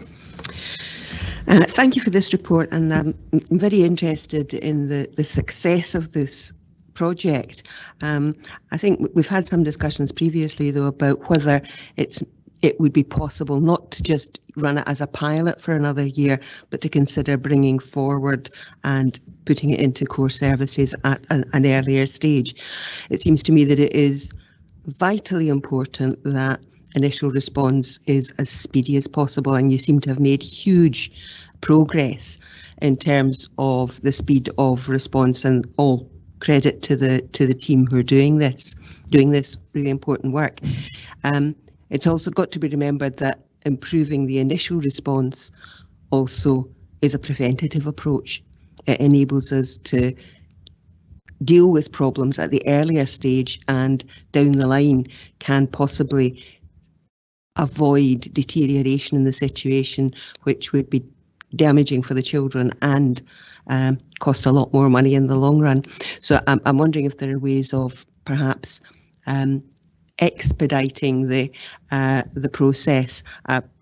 Thank you for this report, and I'm very interested in the success of this project. I think we've had some discussions previously, though, about whether it would be possible not to just run it as a pilot for another year, but to consider bringing forward and putting it into core services at an earlier stage. It seems to me that it is vitally important that initial response is as speedy as possible, and you seem to have made huge progress in terms of the speed of response, and all credit to the team who are doing this really important work. It's also got to be remembered that improving the initial response also is a preventative approach. It enables us to deal with problems at the earlier stage, and down the line can possibly avoid deterioration in the situation, which would be damaging for the children and cost a lot more money in the long run. So I'm wondering if there are ways of perhaps expediting the process.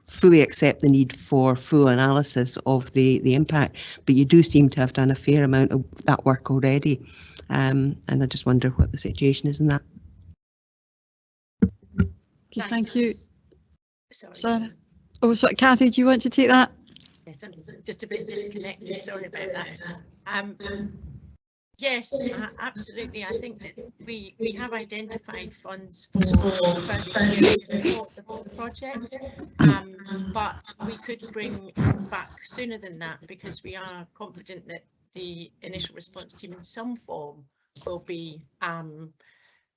Fully accept the need for full analysis of the impact, but you do seem to have done a fair amount of that work already, and I just wonder what the situation is in that. Okay, thank you. Sorry. Sarah. Oh, sorry, Cathy, do you want to take that? Yes, I'm just a bit disconnected. Sorry about that. Yes, absolutely. I think that we have identified funds for further years to support the project, but we could bring back sooner than that because we are confident that the initial response team in some form will be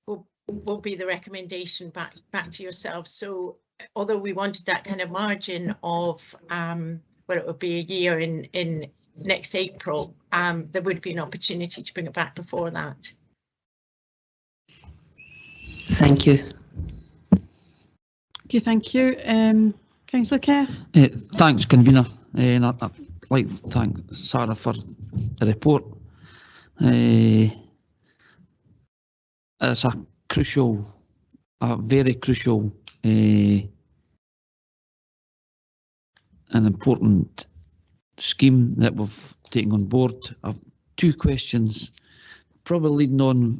the recommendation back to yourselves. So although we wanted that kind of margin of well, it would be a year in next April, there would be an opportunity to bring it back before that. Thank you. Okay, thank you. Councillor Kerr. Thanks, convener, and I'd like to thank Sarah for the report. It's a very crucial and important scheme that we've taken on board. I've two questions, probably leading on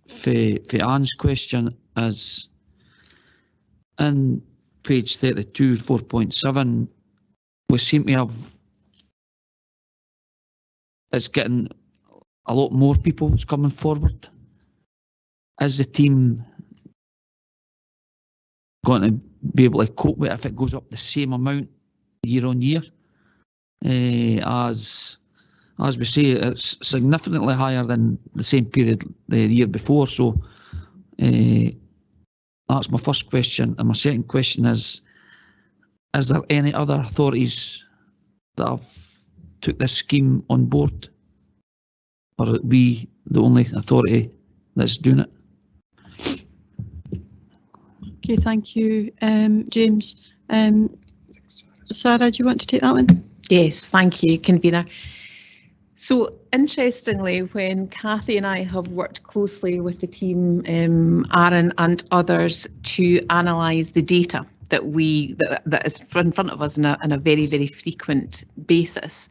for Anne's question, as in page 32, 4.7, we seem to have, it's getting a lot more people coming forward. Is the team going to be able to cope with it if it goes up the same amount year on year? As we say, it's significantly higher than the same period the year before. So that's my first question. And my second question is there any other authorities that have took this scheme on board? Or are we the only authority that's doing it? Okay, thank you, James. Sarah, do you want to take that one? Yes, thank you, convener. So interestingly, when Cathy and I have worked closely with the team, Aaron and others, to analyse the data that is in front of us on a very, very frequent basis.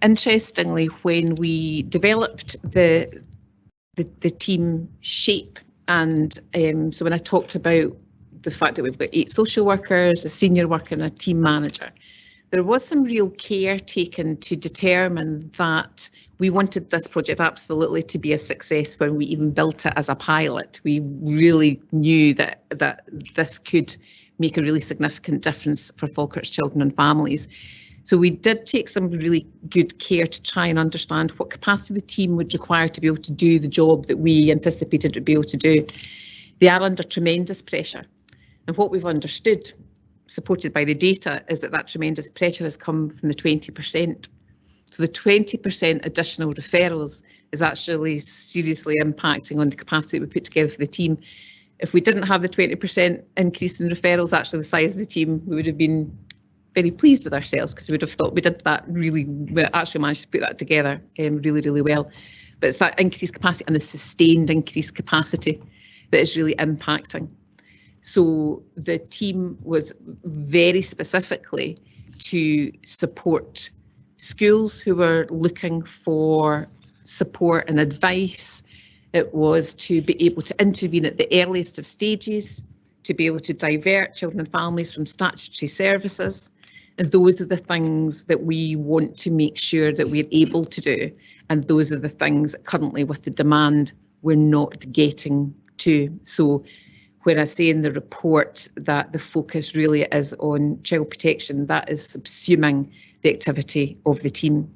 Interestingly, when we developed the team shape, and so when I talked about the fact that we've got 8 social workers, a senior worker and a team manager, there was some real care taken to determine that we wanted this project absolutely to be a success when we even built it as a pilot. We really knew that this could make a really significant difference for Falkirk's children and families. So we did take some really good care to try and understand what capacity the team would require to be able to do the job that we anticipated to be able to do. They are under tremendous pressure. And what we've understood, supported by the data, is that tremendous pressure has come from the 20%. So the 20% additional referrals is actually seriously impacting on the capacity we put together for the team. If we didn't have the 20% increase in referrals, actually the size of the team, we would have been very pleased with ourselves, because we would have thought we did that really, we actually managed to put that together really, really well. But it's that increased capacity and the sustained increased capacity that is really impacting. So the team was very specifically to support schools who were looking for support and advice. It was to be able to intervene at the earliest of stages, to be able to divert children and families from statutory services. And those are the things that we want to make sure that we're able to do. And those are the things currently with the demand we're not getting to. So when I say in the report that the focus really is on child protection, that is subsuming the activity of the team.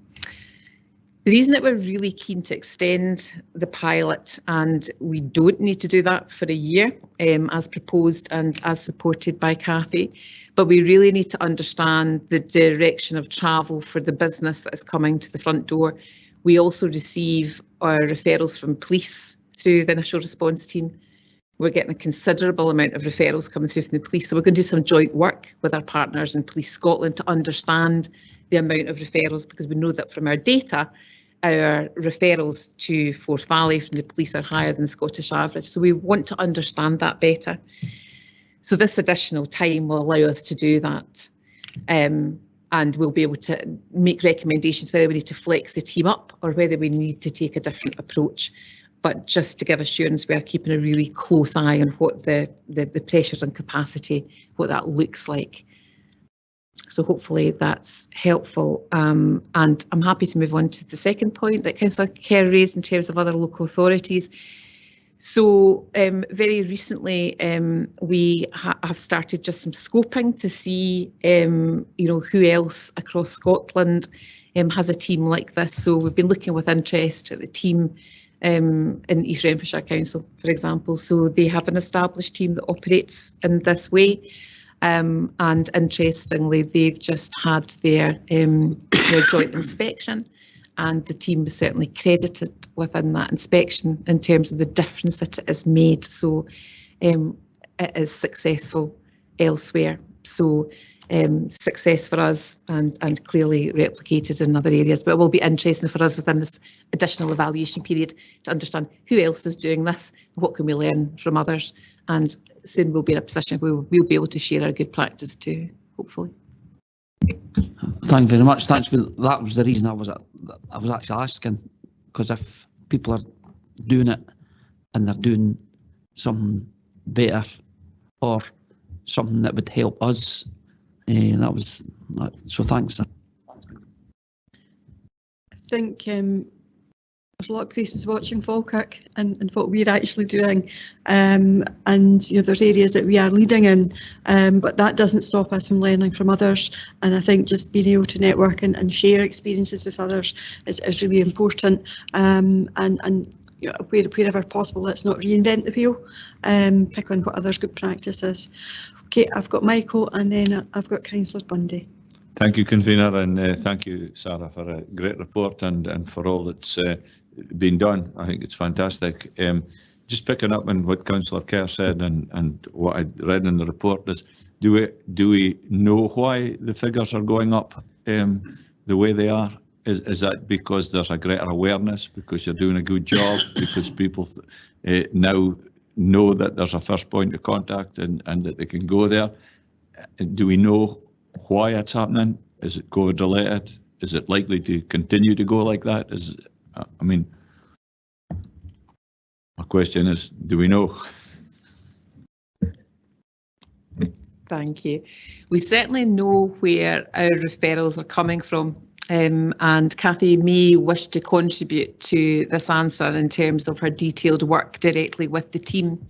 The reason that we're really keen to extend the pilot, and we don't need to do that for a year, as proposed and as supported by Cathy, but we really need to understand the direction of travel for the business that is coming to the front door. We also receive our referrals from police through the initial response team. We're getting a considerable amount of referrals coming through from the police, so we're going to do some joint work with our partners in Police Scotland to understand the amount of referrals, because we know that from our data, our referrals to Forth Valley from the police are higher than the Scottish average. So we want to understand that better. So this additional time will allow us to do that. And we'll be able to make recommendations whether we need to flex the team up or whether we need to take a different approach. But just to give assurance, we are keeping a really close eye on what the pressures and capacity, what that looks like. So hopefully that's helpful. And I'm happy to move on to the second point that Councillor Kerr raised in terms of other local authorities. So very recently we have started just some scoping to see who else across Scotland has a team like this. So we've been looking with interest at the team in East Renfrewshire Council, for example. So they have an established team that operates in this way. And interestingly, they've just had their joint inspection, and the team was certainly credited within that inspection in terms of the difference that it has made. So it is successful elsewhere. So success for us and clearly replicated in other areas. But it will be interesting for us within this additional evaluation period to understand who else is doing this, what can we learn from others, and soon we'll be in a position where we'll be able to share our good practice too, hopefully. Thank you very much. Thanks for that. Was the reason I was actually asking, because if people are doing it and they're doing something better or something that would help us, so thanks. I think there's a lot of places watching Falkirk and what we're actually doing, and there's areas that we are leading in, but that doesn't stop us from learning from others. And I think just being able to network and share experiences with others is really important. And wherever possible, let's not reinvent the wheel. Pick on what others' good practice is. Okay, I've got Michael, and then I've got Councillor Bundy. Thank you, Convener, and thank you, Sarah, for a great report and for all that's been done. I think it's fantastic. Just picking up on what Councillor Kerr said and what I read in the report is, do we know why the figures are going up the way they are? Is that because there's a greater awareness, because you're doing a good job, because people now know that there's a first point of contact and that they can go there? Do we know why it's happening? Is it COVID related? Is it likely to continue to go like that? My question is, do we know? Thank you. We certainly know where our referrals are coming from, and Cathy may wish to contribute to this answer in terms of her detailed work directly with the team.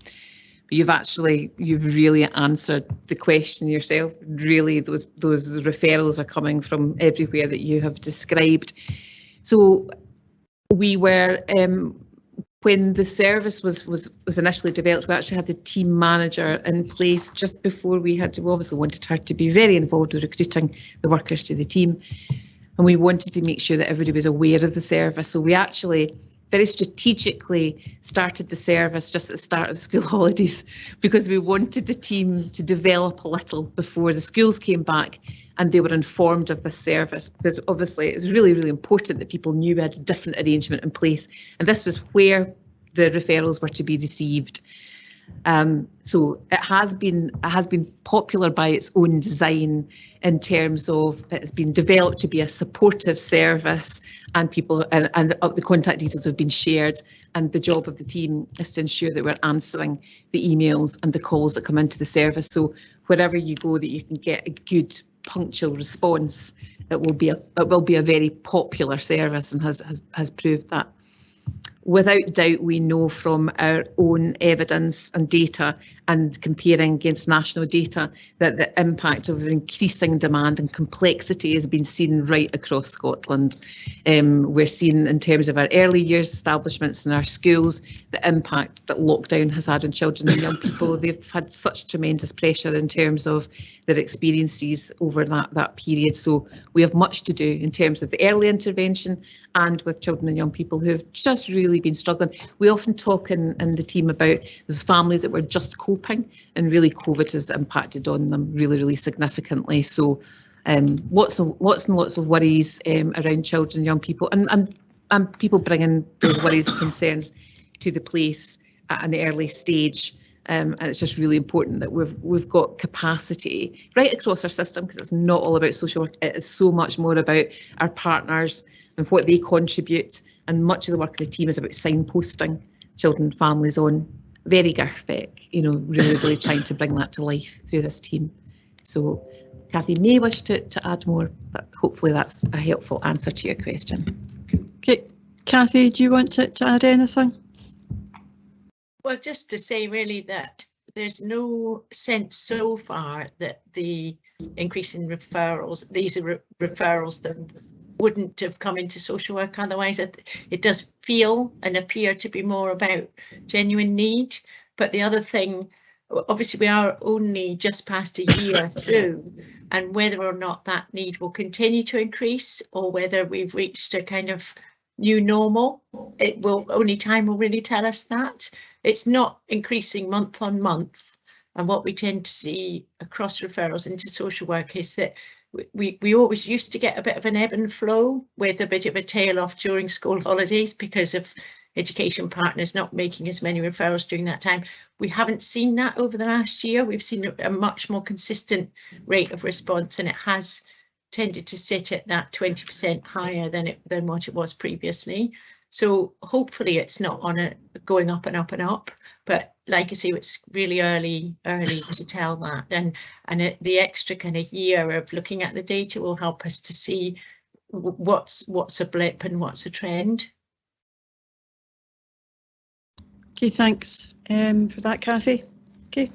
You've really answered the question yourself. Really, those referrals are coming from everywhere that you have described. So we were, when the service was initially developed, we actually had the team manager in place just before we obviously wanted her to be very involved with recruiting the workers to the team. And we wanted to make sure that everybody was aware of the service. So we actually very strategically started the service just at the start of school holidays, because we wanted the team to develop a little before the schools came back and they were informed of this service, because obviously it was really, really important that people knew we had a different arrangement in place, and this was where the referrals were to be received. So it has been popular by its own design, in terms of it's been developed to be a supportive service, and people and the contact details have been shared, and the job of the team is to ensure that we're answering the emails and the calls that come into the service. So wherever you go, that you can get a good punctual response, it will be a very popular service, and has proved that. Without doubt, we know from our own evidence and data and comparing against national data that the impact of increasing demand and complexity has been seen right across Scotland. We're seeing in terms of our early years establishments in our schools, the impact that lockdown has had on children and young people. They've had such tremendous pressure in terms of their experiences over that period. So we have much to do in terms of the early intervention and with children and young people who have just really been struggling. We often talk in the team about those families that were just coping, and really COVID has impacted on them really, really significantly. So lots and lots of worries around children and young people, and people bringing those worries and concerns to the place at an early stage. And it's just really important that we've got capacity right across our system, because it's not all about social work. It is so much more about our partners and what they contribute, and much of the work of the team is about signposting children and families on. Very graphic, really trying to bring that to life through this team. So Kathy may wish to add more, but hopefully that's a helpful answer to your question. Okay, Kathy, do you want to add anything? Well, just to say really that there's no sense so far that the increase in referrals, these are referrals that wouldn't have come into social work otherwise. It does feel and appear to be more about genuine need. But the other thing, obviously we are only just past a year through, and whether or not that need will continue to increase or whether we've reached a kind of new normal, only time will really tell us that. It's not increasing month on month, and what we tend to see across referrals into social work is that we always used to get a bit of an ebb and flow with a bit of a tail off during school holidays because of education partners not making as many referrals during that time. We haven't seen that over the last year. We've seen a much more consistent rate of response, and it has tended to sit at that 20% higher than what it was previously. So hopefully it's not on a going up and up and up, but like I say, it's really early to tell that. And the extra kind of year of looking at the data will help us to see what's a blip and what's a trend. Okay, thanks for that, Kathy. Okay,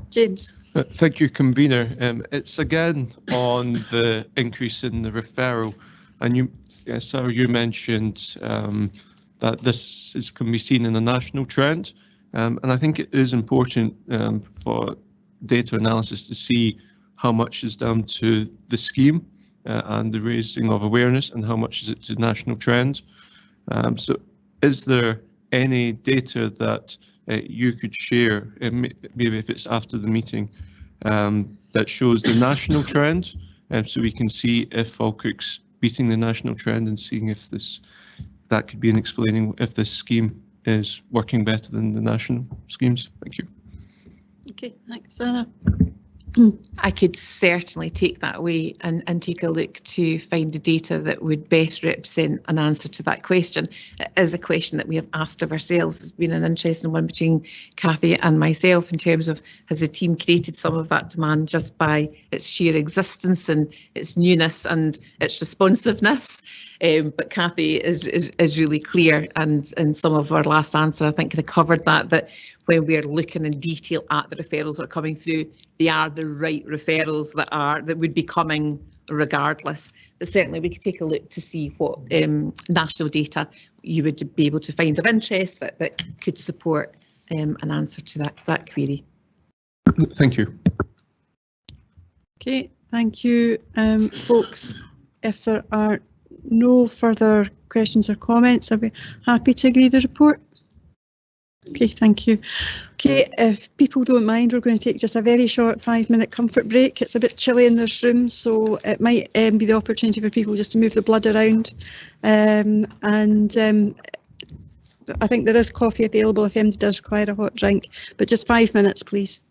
James. Thank you, convener. It's again on the increase in the referral, and you, Sarah, you mentioned that this can be seen in a national trend, and I think it is important for data analysis to see how much is down to the scheme and the raising of awareness, and how much is it to national trend. So, is there any data that you could share, maybe if it's after the meeting, that shows the national trend, so we can see if Falkirk's beating the national trend and seeing if that could be an explaining if this scheme is working better than the national schemes. Thank you. Okay, thanks, Sarah. I could certainly take that away and take a look to find the data that would best represent an answer to that question. It is a question that we have asked of ourselves. It's been an interesting one between Kathy and myself in terms of, has the team created some of that demand just by its sheer existence and its newness and its responsiveness? But Kathy is really clear, and in some of our last answer, I think they covered that when we're looking in detail at the referrals that are coming through, they are the right referrals that would be coming regardless. But certainly we could take a look to see what national data you would be able to find of interest that could support an answer to that query. Thank you. Okay, thank you, folks. If there are no further questions or comments, I'll be happy to agree the report. Okay, thank you. Okay, if people don't mind, we're going to take just a very short 5-minute comfort break. It's a bit chilly in this room, so it might be the opportunity for people just to move the blood around. I think there is coffee available if anybody does require a hot drink, but just 5 minutes, please.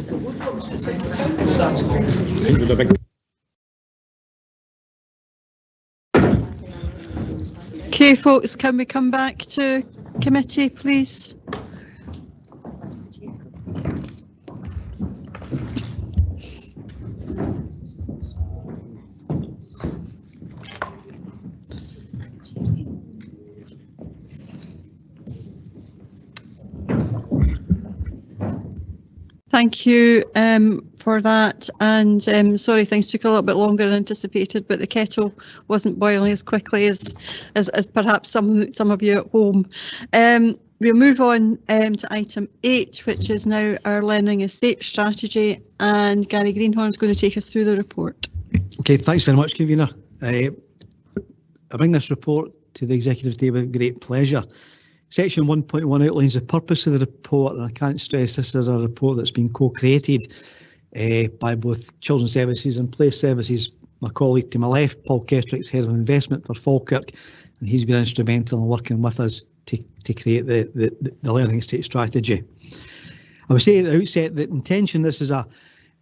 Okay, folks, can we come back to committee, please? Thank you for that, and sorry things took a little bit longer than anticipated, but the kettle wasn't boiling as quickly as perhaps some of you at home. We'll move on to item 8, which is now our learning estate strategy, and Gary Greenhorn is going to take us through the report. Okay, thanks very much, convener. I bring this report to the executive table with great pleasure. Section 1.1 outlines the purpose of the report, and I can't stress this is a report that's been co-created by both Children's Services and Place Services. My colleague to my left, Paul Kestrick's Head of Investment for Falkirk, and he's been instrumental in working with us to create the learning estate strategy. I would say at the outset that intention, this is a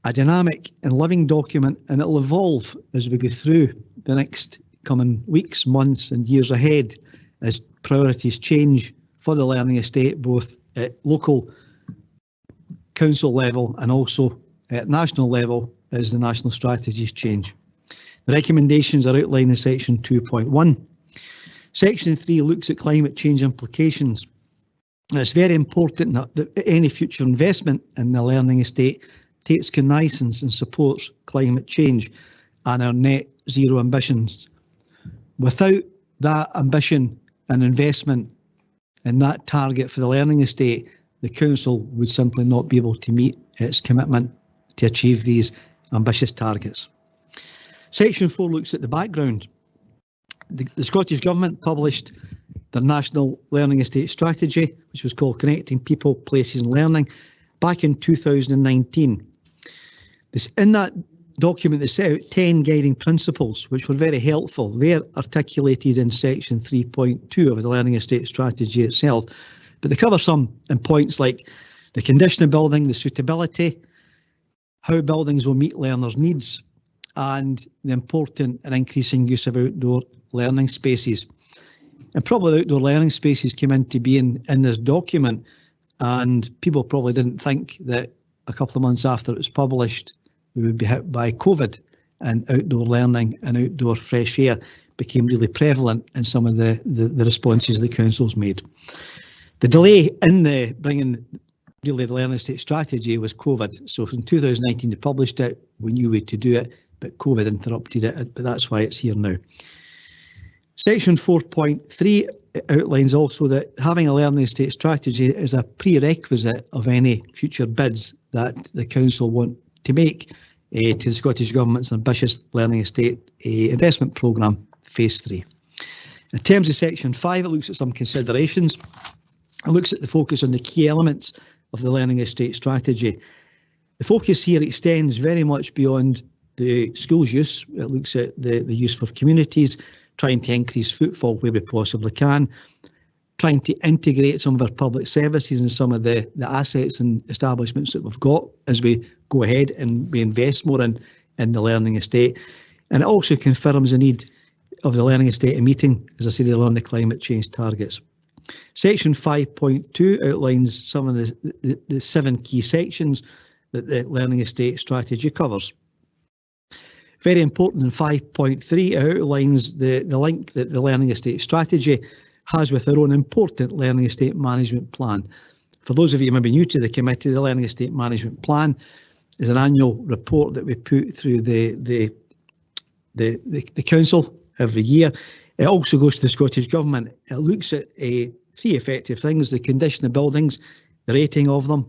dynamic and living document, and it'll evolve as we go through the next coming weeks, months and years ahead as priorities change for the learning estate, both at local council level and also at national level as the national strategies change. The recommendations are outlined in section 2.1. Section 3 looks at climate change implications. And it's very important that any future investment in the learning estate takes cognizance and supports climate change and our net zero ambitions. Without that ambition and investment in that target for the learning estate, the council would simply not be able to meet its commitment to achieve these ambitious targets. Section 4 looks at the background. The Scottish Government published their National Learning Estate Strategy, which was called Connecting People, Places and Learning, back in 2019. In that document, they set out 10 guiding principles, which were very helpful. They're articulated in section 3.2 of the Learning Estate Strategy itself, but they cover some in points like the condition of building, the suitability, how buildings will meet learners' needs, and the important and increasing use of outdoor learning spaces. And probably outdoor learning spaces came into being in this document, and people probably didn't think that a couple of months after it was published, we would be hit by COVID, and outdoor learning and outdoor fresh air became really prevalent in some of the responses the council's made. The delay in bringing really the learning estate strategy was COVID. So in 2019 they published it, we knew we had to do it, but COVID interrupted it, but that's why it's here now. Section 4.3 outlines also that having a learning estate strategy is a prerequisite of any future bids that the council want to make to the Scottish Government's ambitious learning estate investment programme, phase 3. In terms of section 5, it looks at some considerations. It looks at the focus on the key elements of the learning estate strategy. The focus here extends very much beyond the schools use. It looks at the use for communities, trying to increase footfall where we possibly can, trying to integrate some of our public services and some of the assets and establishments that we've got as we go ahead and we invest more in the learning estate. And it also confirms the need of the learning estate in meeting, as I said earlier, on the climate change targets. Section 5.2 outlines some of the 7 key sections that the learning estate strategy covers. Very important in 5.3, it outlines the link that the learning estate strategy has with our own important learning estate management plan. For those of you who may be new to the committee, the learning estate management plan is an annual report that we put through the council every year. It also goes to the Scottish Government. It looks at 3 effective things: the condition of buildings, the rating of them,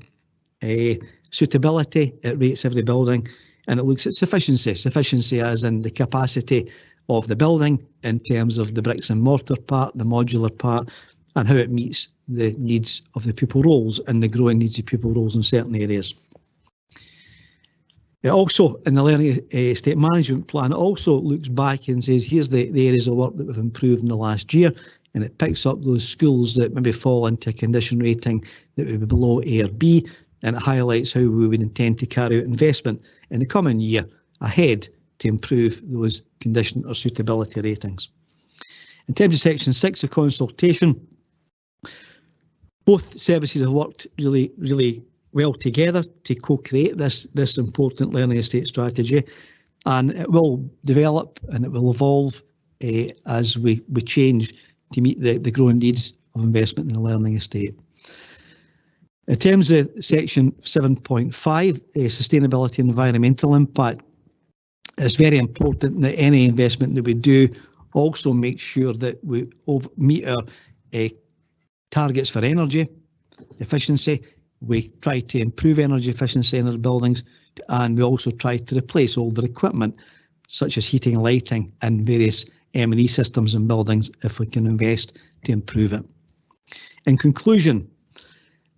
suitability, it rates every building, and it looks at sufficiency as in the capacity of the building in terms of the bricks and mortar part, the modular part, and how it meets the needs of the pupil roles and the growing needs of pupil roles in certain areas. It also, in the learning estate management plan, it also looks back and says, here's the areas of work that we've improved in the last year, and it picks up those schools that maybe fall into a condition rating that would be below A or B, and it highlights how we would intend to carry out investment in the coming year ahead to improve those condition or suitability ratings. In terms of section 6 of consultation, both services have worked really well together to co-create this important learning estate strategy, and it will develop and it will evolve as we change to meet the growing needs of investment in the learning estate. In terms of section 7.5, sustainability and environmental impact, it's very important that any investment that we do also make sure that we meet our targets for energy efficiency. We try to improve energy efficiency in our buildings, and we also try to replace older equipment such as heating and lighting and various M&E systems in buildings if we can invest to improve it. In conclusion,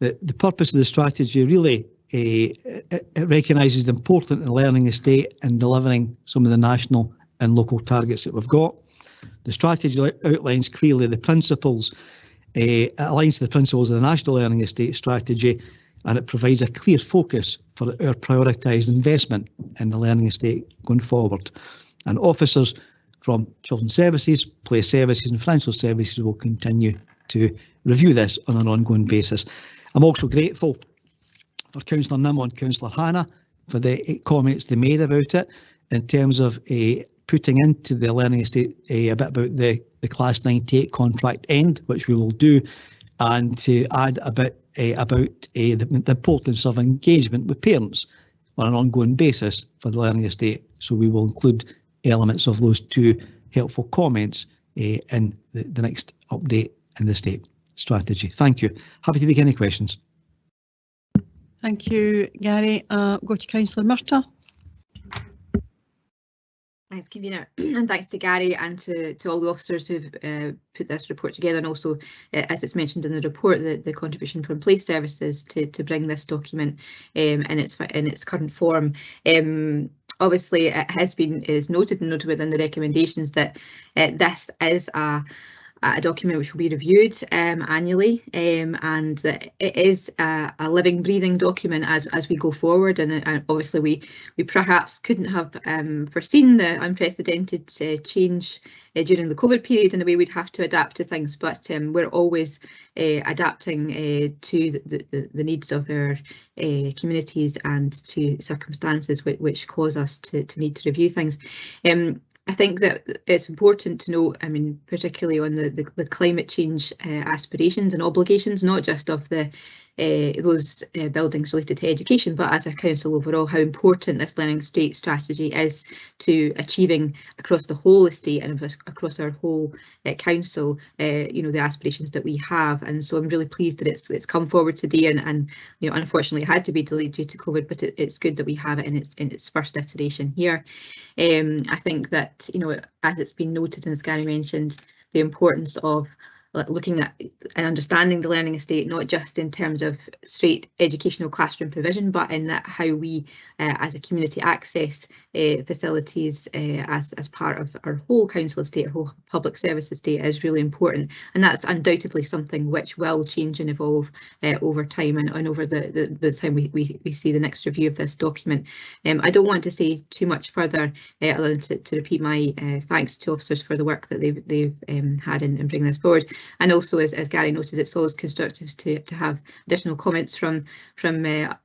the purpose of the strategy really it recognises the importance of the learning estate and delivering some of the national and local targets that we've got. The strategy outlines clearly the principles, it aligns to the principles of the National Learning Estate Strategy, and it provides a clear focus for our prioritised investment in the learning estate going forward. And officers from Children's Services, Place Services and Financial Services will continue to review this on an ongoing basis. I'm also grateful for Councillor Nimmo and Councillor Hannah for the comments they made about it in terms of putting into the learning estate a bit about the Class 98 contract end, which we will do, and to add a bit about the importance of engagement with parents on an ongoing basis for the learning estate. So we will include elements of those two helpful comments in the next update in the state strategy. Thank you. Happy to take any questions. Thank you, Gary. Go to Councillor Murtagh. Thanks, Convener, and thanks to Gary and to all the officers who've put this report together, and also, as it's mentioned in the report, the contribution from Place Services to bring this document in its current form. Obviously, it is noted within the recommendations that this is a document which will be reviewed annually, and that it is a living, breathing document as we go forward. And obviously we perhaps couldn't have foreseen the unprecedented change during the COVID period and the way we'd have to adapt to things, but we're always adapting to the needs of our communities and to circumstances which cause us to need to review things. I think that it's important to note, I mean, particularly on the climate change aspirations and obligations, not just of those buildings related to education, but as a council overall, how important this learning estate strategy is to achieving across the whole estate and across our whole council, the aspirations that we have. And so I'm really pleased that it's come forward today, and unfortunately it had to be delayed due to COVID, but it's good that we have it in its first iteration here. I think that, as it's been noted and as Gary mentioned, the importance of looking at and understanding the learning estate, not just in terms of straight educational classroom provision, but in that how we as a community access facilities as part of our whole council estate, our whole public service estate, is really important. And that's undoubtedly something which will change and evolve over time and over the time we see the next review of this document. I don't want to say too much further other than to repeat my thanks to officers for the work that they've had in bringing this forward. And also, as Gary noted, it's always constructive to have additional comments from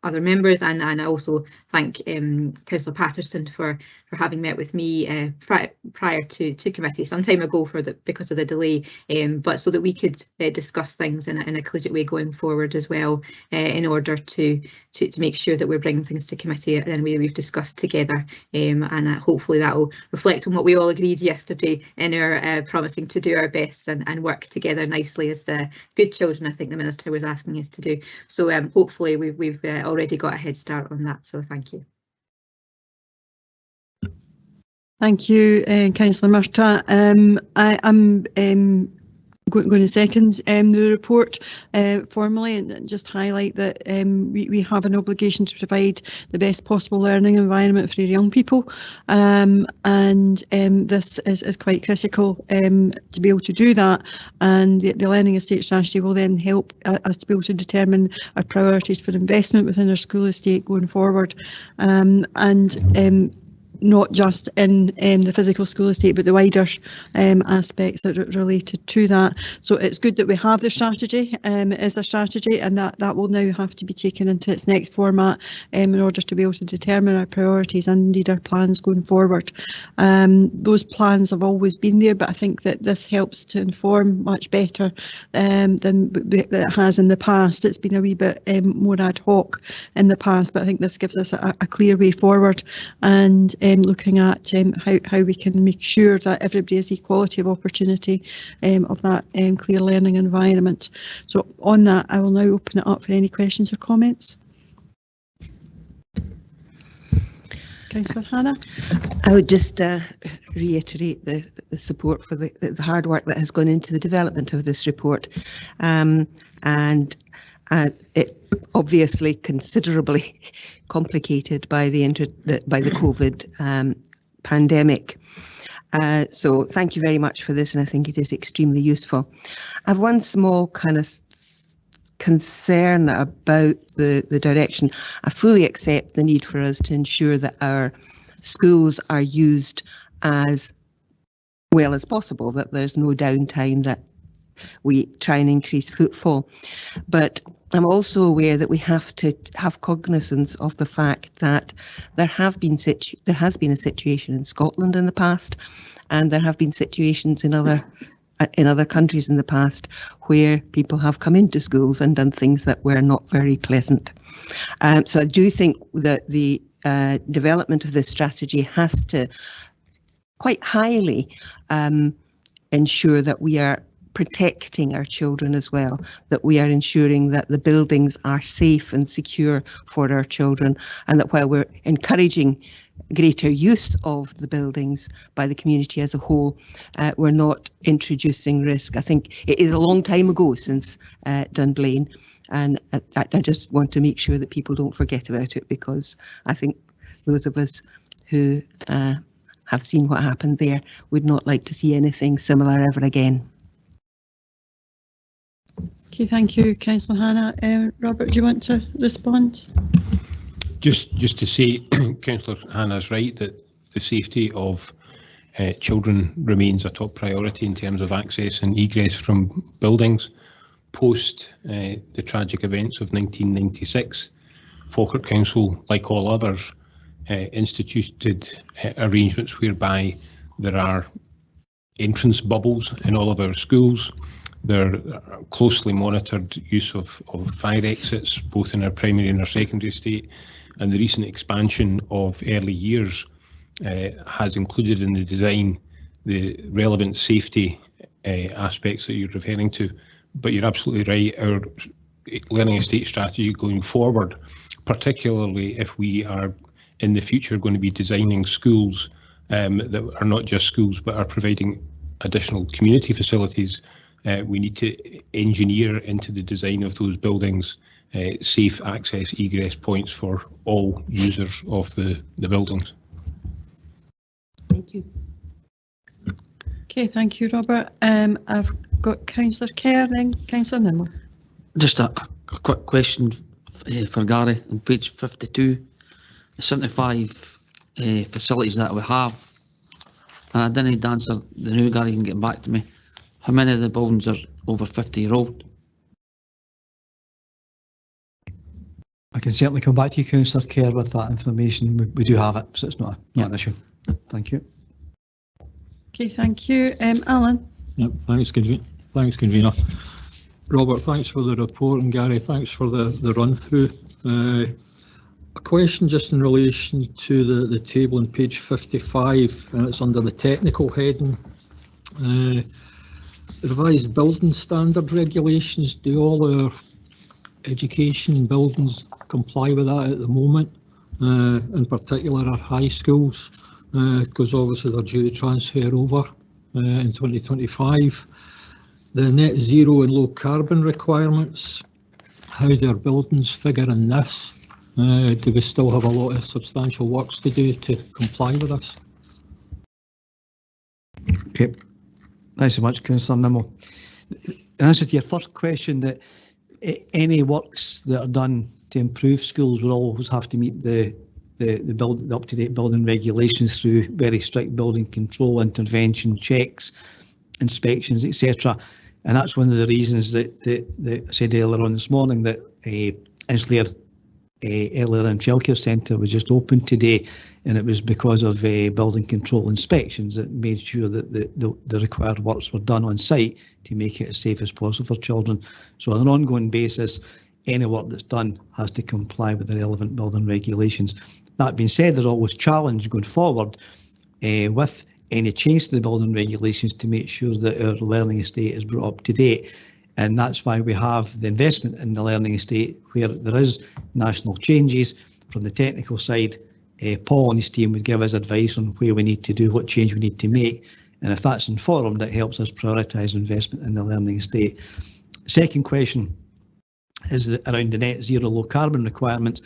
other members, and I also thank Councillor Patterson for having met with me prior to committee some time ago because of the delay, but so that we could discuss things in a collegiate way going forward as well, in order to make sure that we're bringing things to committee in the way we've discussed together, and hopefully that will reflect on what we all agreed yesterday in our promising to do our best and work together nicely as good children, I think the Minister was asking us to do. So hopefully we've already got a head start on that, so thank you. Thank you, Councillor Murtagh. I am going to second the report formally, and just highlight that we have an obligation to provide the best possible learning environment for young people, and this is quite critical to be able to do that, and the learning estate strategy will then help us to be able to determine our priorities for investment within our school estate going forward, and not just in the physical school estate, but the wider aspects that are related to that. So it's good that we have the strategy. It is a strategy, and that will now have to be taken into its next format in order to be able to determine our priorities and indeed our plans going forward. Those plans have always been there, but I think that this helps to inform much better than it has in the past. It's been a wee bit more ad hoc in the past, but I think this gives us a clear way forward, and looking at how we can make sure that everybody has equality of opportunity of that clear learning environment. So on that, I will now open it up for any questions or comments. Councillor Hannah. I would just reiterate the support for the hard work that has gone into the development of this report, and it obviously considerably complicated by the COVID pandemic. So thank you very much for this, and I think it is extremely useful. I have one small kind of concern about the direction. I fully accept the need for us to ensure that our schools are used as well as possible, that there's no downtime, that we try and increase footfall. But I'm also aware that we have to have cognizance of the fact that there has been a situation in Scotland in the past, and there have been situations in other countries in the past where people have come into schools and done things that were not very pleasant. So I do think that the development of this strategy has to quite highly ensure that we are protecting our children as well, that we are ensuring that the buildings are safe and secure for our children, and that while we're encouraging greater use of the buildings by the community as a whole, we're not introducing risk. I think it is a long time ago since Dunblane, and I just want to make sure that people don't forget about it, because I think those of us who have seen what happened there would not like to see anything similar ever again. Okay, thank you, Councillor Hannah. Robert, do you want to respond? Just to say, Councillor Hannah's right that the safety of children remains a top priority in terms of access and egress from buildings. Post the tragic events of 1996, Falkirk Council, like all others, instituted arrangements whereby there are entrance bubbles in all of our schools. There are closely monitored use of fire exits, both in our primary and our secondary estate, and the recent expansion of early years has included in the design the relevant safety aspects that you're referring to. But you're absolutely right, our learning estate strategy going forward, particularly if we are in the future going to be designing schools that are not just schools but are providing additional community facilities, we need to engineer into the design of those buildings safe access egress points for all users of the buildings. Thank you. Okay, thank you, Robert. I've got Councillor Kerr and Councillor Nimmo. Just a quick question for Gary on page 52. The 75 facilities that we have, and I didn't need to answer the new Gary can get back to me. How many of the buildings are over 50-year-old? I can certainly come back to you, Councillor Kerr, with that information. We do have it, so it's not an issue. Thank you. Okay, thank you. Alan. Yep, thanks, Convener. Robert, thanks for the report, and Gary, thanks for the run through. A question just in relation to the table on page 55, and it's under the technical heading. Revised building standard regulations, do all our education buildings comply with that at the moment, in particular our high schools, because obviously they're due to transfer over in 2025. the net zero and low carbon requirements, how do our buildings figure in this? Do we still have a lot of substantial works to do to comply with this? Okay, thanks so much, Councillor Nimmo. In answer to your first question, that any works that are done to improve schools will always have to meet the up-to-date building regulations through very strict building control, intervention checks, inspections, etc. And that's one of the reasons that I said earlier on this morning that Inslair Early Learning Childcare Centre was just opened today, and it was because of building control inspections that made sure that the required works were done on site to make it as safe as possible for children. So on an ongoing basis, any work that's done has to comply with the relevant building regulations. That being said, there's always challenge going forward with any change to the building regulations to make sure that our learning estate is brought up to date. And that's why we have the investment in the learning estate, where there is national changes from the technical side. Paul and his team would give us advice on where we need to do, what change we need to make. And if that's informed, it helps us prioritise investment in the learning estate. Second question is around the net zero low carbon requirements.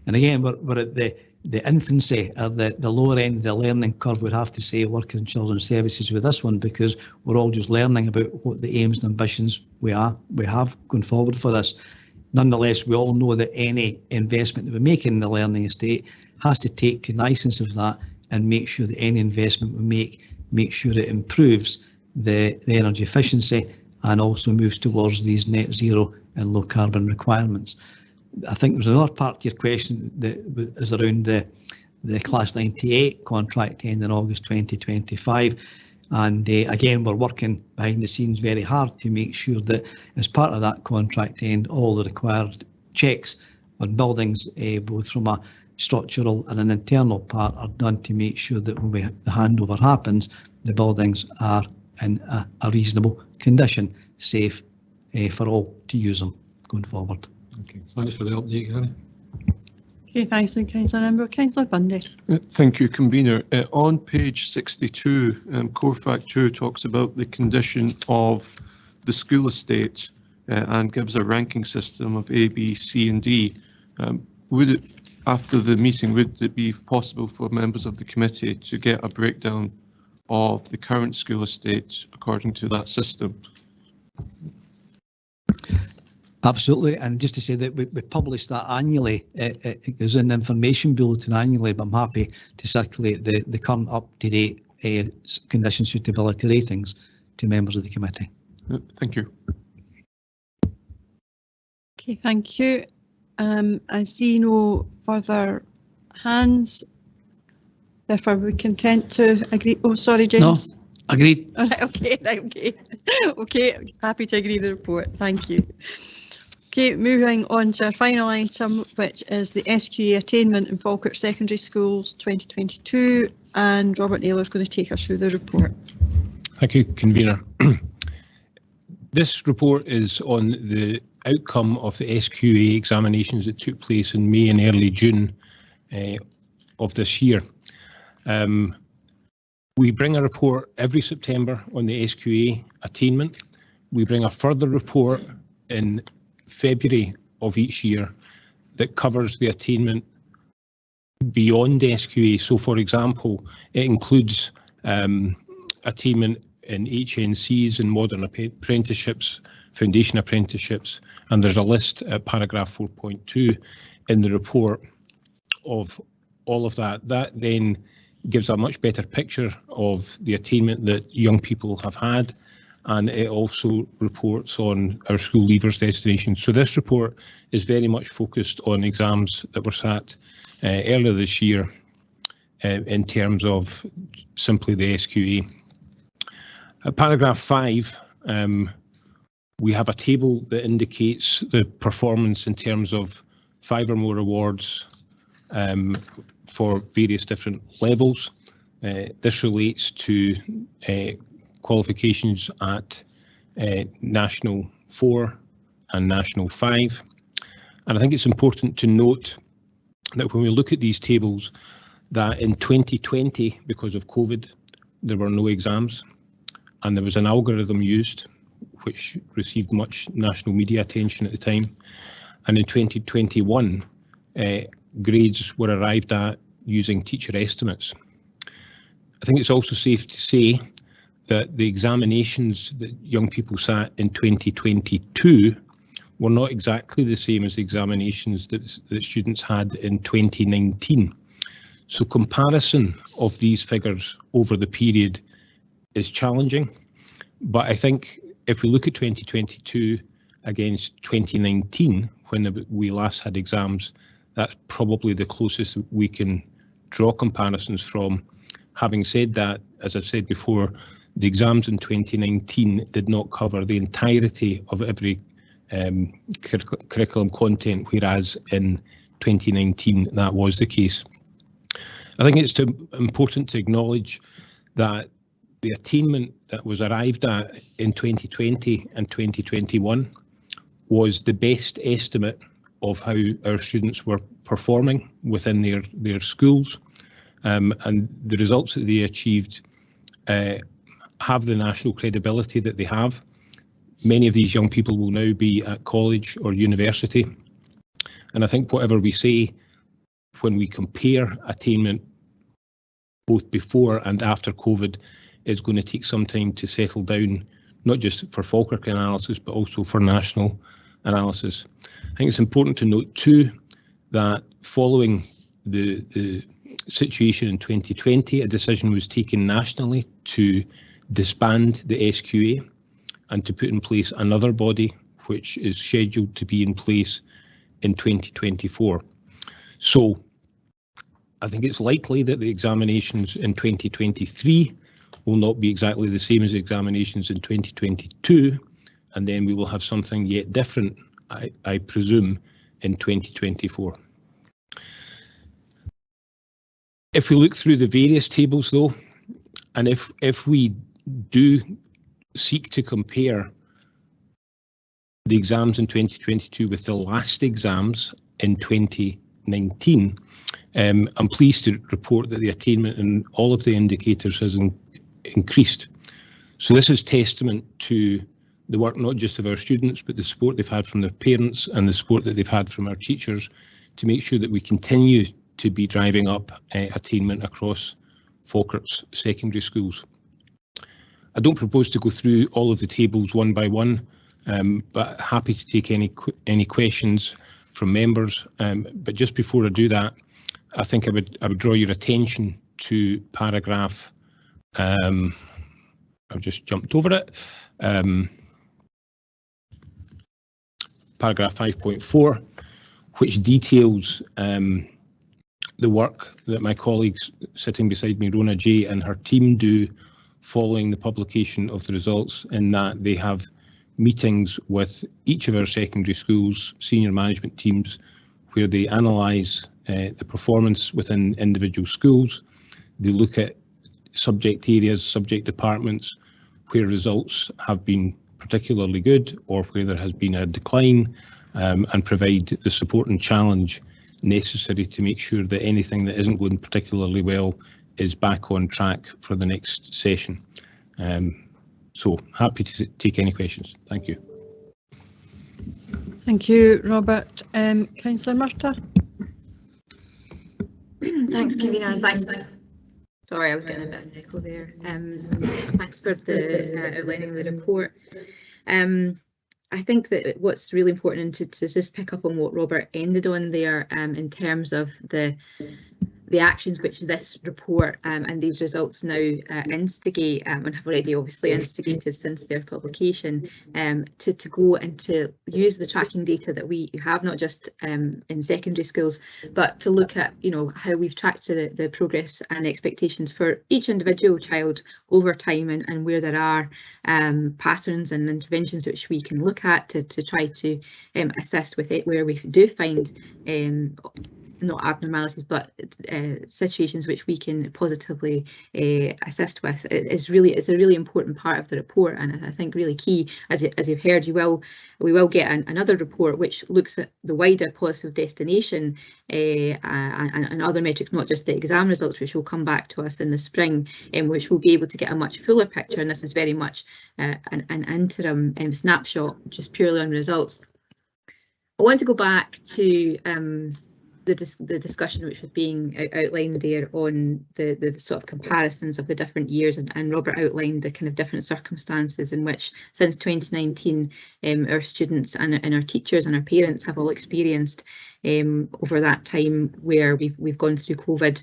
And again, we're at the infancy or the lower end of the learning curve, would have to say, working in children's services with this one, because we're all just learning about what the aims and ambitions we have going forward for this. Nonetheless, we all know that any investment that we make in the learning estate has to take cognizance of that and make sure that any investment we make sure it improves the energy efficiency and also moves towards these net zero and low carbon requirements. I think there's another part to your question that is around the Class 98 contract ending August 2025. And again, we're working behind the scenes very hard to make sure that as part of that contract end, all the required checks on buildings, both from a structural and an internal part, are done to make sure that when the handover happens, the buildings are in a reasonable condition, safe for all to use them going forward. Okay, thanks for the update, Gary. Okay, thanks, Councillor Nimmo. Councillor Bundy. Thank you, Convener. On page 62, Core Fact 2 talks about the condition of the school estate and gives a ranking system of A, B, C and D. Would it, after the meeting, would it be possible for members of the committee to get a breakdown of the current school estate according to that system? Absolutely, and just to say that we publish that annually. It goes in the information bulletin annually, but I'm happy to circulate the current up-to-date condition suitability ratings to members of the committee. Thank you. Okay, thank you. I see no further hands. Therefore, we're content to agree. Oh, sorry, James. No, agreed. All right, okay, right, okay. Okay, happy to agree the report. Thank you. Okay, moving on to our final item, which is the SQA Attainment in Falkirk Secondary Schools 2022, and Robert Naylor is going to take us through the report. Thank you, Convener. This report is on the outcome of the SQA examinations that took place in May and early June of this year. We bring a report every September on the SQA attainment. We bring a further report in February of each year that covers the attainment beyond SQA. So, for example, it includes attainment in HNCs and modern apprenticeships, foundation apprenticeships, and there's a list at paragraph 4.2 in the report of all of that. That then gives a much better picture of the attainment that young people have had, and it also reports on our school leavers destination. So this report is very much focused on exams that were sat earlier this year in terms of simply the SQA. At paragraph 5, we have a table that indicates the performance in terms of 5 or more awards for various different levels. This relates to qualifications at National 4 and National 5. And I think it's important to note that when we look at these tables, that in 2020, because of COVID, there were no exams, and there was an algorithm used which received much national media attention at the time. And in 2021, grades were arrived at using teacher estimates. I think it's also safe to say that the examinations that young people sat in 2022 were not exactly the same as the examinations that students had in 2019. So comparison of these figures over the period is challenging, but I think if we look at 2022 against 2019, when we last had exams, that's probably the closest we can draw comparisons from. Having said that, as I said before, the exams in 2019 did not cover the entirety of every curriculum content, whereas in 2019 that was the case. I think it's important to acknowledge that the attainment that was arrived at in 2020 and 2021 was the best estimate of how our students were performing within their schools, and the results that they achieved have the national credibility that they have. Many of these young people will now be at college or university, and I think whatever we say when we compare attainment both before and after COVID is going to take some time to settle down, not just for Falkirk analysis, but also for national analysis. I think it's important to note too that following the situation in 2020, a decision was taken nationally to disband the SQA and to put in place another body which is scheduled to be in place in 2024. So I think it's likely that the examinations in 2023 will not be exactly the same as examinations in 2022, and then we will have something yet different, I presume, in 2024. If we look through the various tables though, and if we do seek to compare the exams in 2022 with the last exams in 2019, I'm pleased to report that the attainment in all of the indicators has increased. So this is testament to the work not just of our students, but the support they've had from their parents and the support that they've had from our teachers to make sure that we continue to be driving up attainment across Falkirk's secondary schools. I don't propose to go through all of the tables one by one, but happy to take any questions from members. But just before I do that, I think I would draw your attention to paragraph. I've just jumped over it. Paragraph 5.4, which details the work that my colleagues sitting beside me, Rona J, and her team do following the publication of the results, in that they have meetings with each of our secondary schools, senior management teams, where they analyse the performance within individual schools. They look at subject areas, subject departments, where results have been particularly good or where there has been a decline, and provide the support and challenge necessary to make sure that anything that isn't going particularly well is back on track for the next session. So happy to take any questions. Thank you. Thank you, Robert. Councillor Murtagh. Thanks, Convener, and thanks. Sorry, I was getting a bit of an echo there. Thanks for the outlining the report. I think that what's really important to just pick up on what Robert ended on there, in terms of the actions which this report and these results now instigate, and have already obviously instigated since their publication, to go and to use the tracking data that we have, not just in secondary schools, but to look at, you know, how we've tracked the progress and expectations for each individual child over time, and where there are patterns and interventions which we can look at to try to assist with it where we do find not abnormalities, but situations which we can positively assist with. It's a really important part of the report, and I think really key. As you've heard, we will get another report which looks at the wider positive destination and other metrics, not just the exam results, which will come back to us in the spring, which will be able to get a much fuller picture. And this is very much an interim snapshot, just purely on results. I want to go back to the discussion which was being outlined there on the sort of comparisons of the different years, and Robert outlined the kind of different circumstances in which since 2019 our students and our teachers and our parents have all experienced over that time where we've gone through COVID.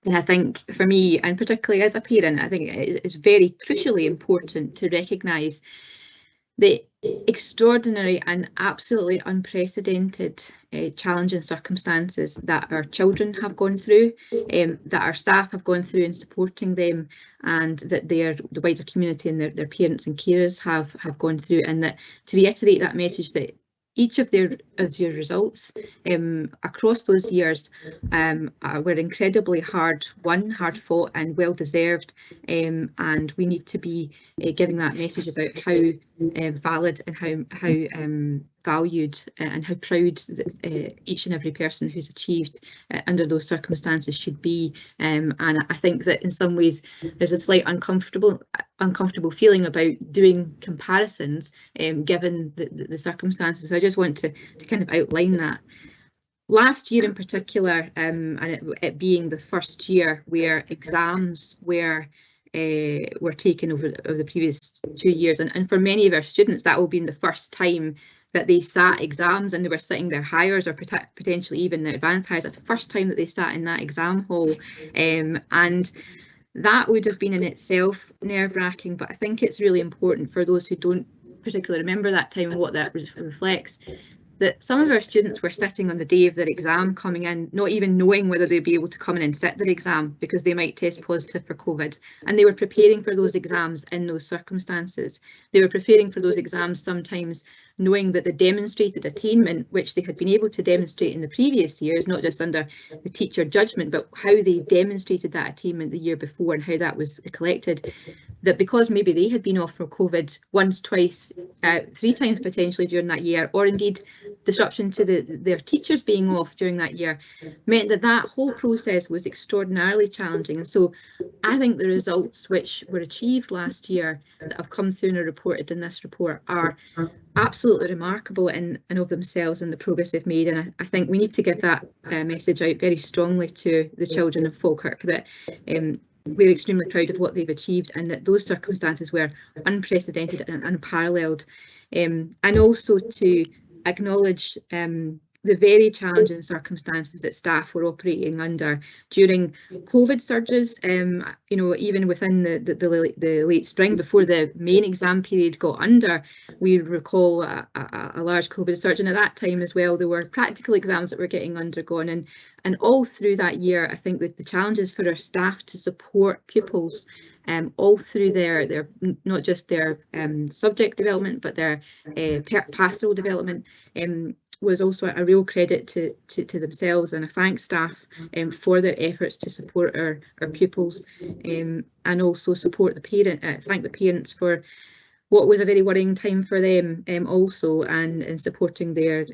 And I think for me, and particularly as a parent, I think it's very crucially important to recognise the extraordinary and absolutely unprecedented challenging circumstances that our children have gone through, that our staff have gone through in supporting them, and that the wider community and their parents and carers have gone through, and that to reiterate that message that each of your results across those years were incredibly hard won, hard fought and well deserved, and we need to be giving that message about how valid and how valued and how proud each and every person who's achieved under those circumstances should be. And I think that in some ways there's a slight uncomfortable feeling about doing comparisons given the circumstances. So I just want to kind of outline that. Last year in particular, and it being the first year where exams were taken over the previous 2 years, and for many of our students that will be the first time that they sat exams and they were sitting their highers or potentially even the advanced highers. That's the first time that they sat in that exam hall, and that would have been in itself nerve-wracking. But I think it's really important for those who don't particularly remember that time and what that reflects, that some of our students were sitting on the day of their exam coming in, not even knowing whether they'd be able to come in and sit their exam because they might test positive for COVID. And they were preparing for those exams in those circumstances. They were preparing for those exams sometimes knowing that the demonstrated attainment, which they had been able to demonstrate in the previous years, not just under the teacher judgment, but how they demonstrated that attainment the year before and how that was collected, that because maybe they had been off for COVID once, twice, 3 times potentially during that year, or indeed disruption to their teachers being off during that year, meant that that whole process was extraordinarily challenging. And so I think the results which were achieved last year that have come through and are reported in this report are absolutely remarkable in and of themselves and the progress they've made. And I think we need to give that message out very strongly to the children of Falkirk, that we're extremely proud of what they've achieved and that those circumstances were unprecedented and unparalleled. And also to acknowledge the very challenging circumstances that staff were operating under during COVID surges, you know, even within the late spring before the main exam period got under. We recall a large COVID surge, and at that time as well there were practical exams that were getting undergone, and all through that year I think that the challenges for our staff to support pupils all through their not just their subject development but their pastoral development was also a real credit to themselves, and I thank staff for their efforts to support our pupils, and also support thank the parents for what was a very worrying time for them also, and supporting their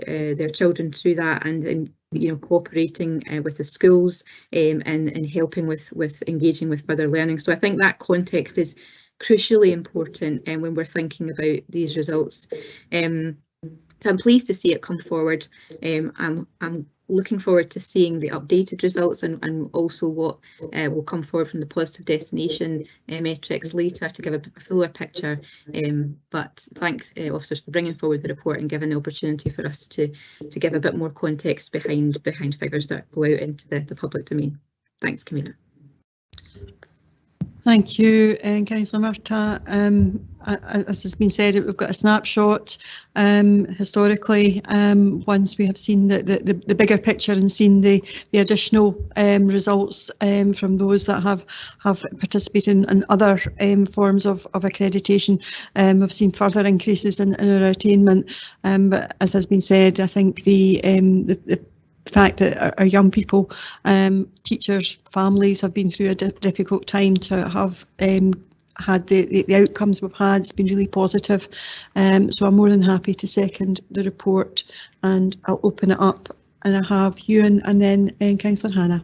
children through that, and you know, cooperating with the schools and helping with engaging with further learning. So I think that context is crucially important when we're thinking about these results. So I'm pleased to see it come forward. I'm looking forward to seeing the updated results and also what will come forward from the positive destination metrics later to give a fuller picture. But thanks officers for bringing forward the report and giving the opportunity for us to give a bit more context behind figures that go out into the public domain. Thanks, Camilla. Thank you, Councillor Murtagh. As has been said, we've got a snapshot historically. Once we have seen the bigger picture and seen the additional results from those that have participated in other forms of accreditation, we've seen further increases in our attainment. But as has been said, I think the fact that our young people, teachers, families have been through a difficult time, to have had the outcomes we've had. It's been really positive. So I'm more than happy to second the report, and I'll open it up, and I have Ewan and then Councillor Hannah.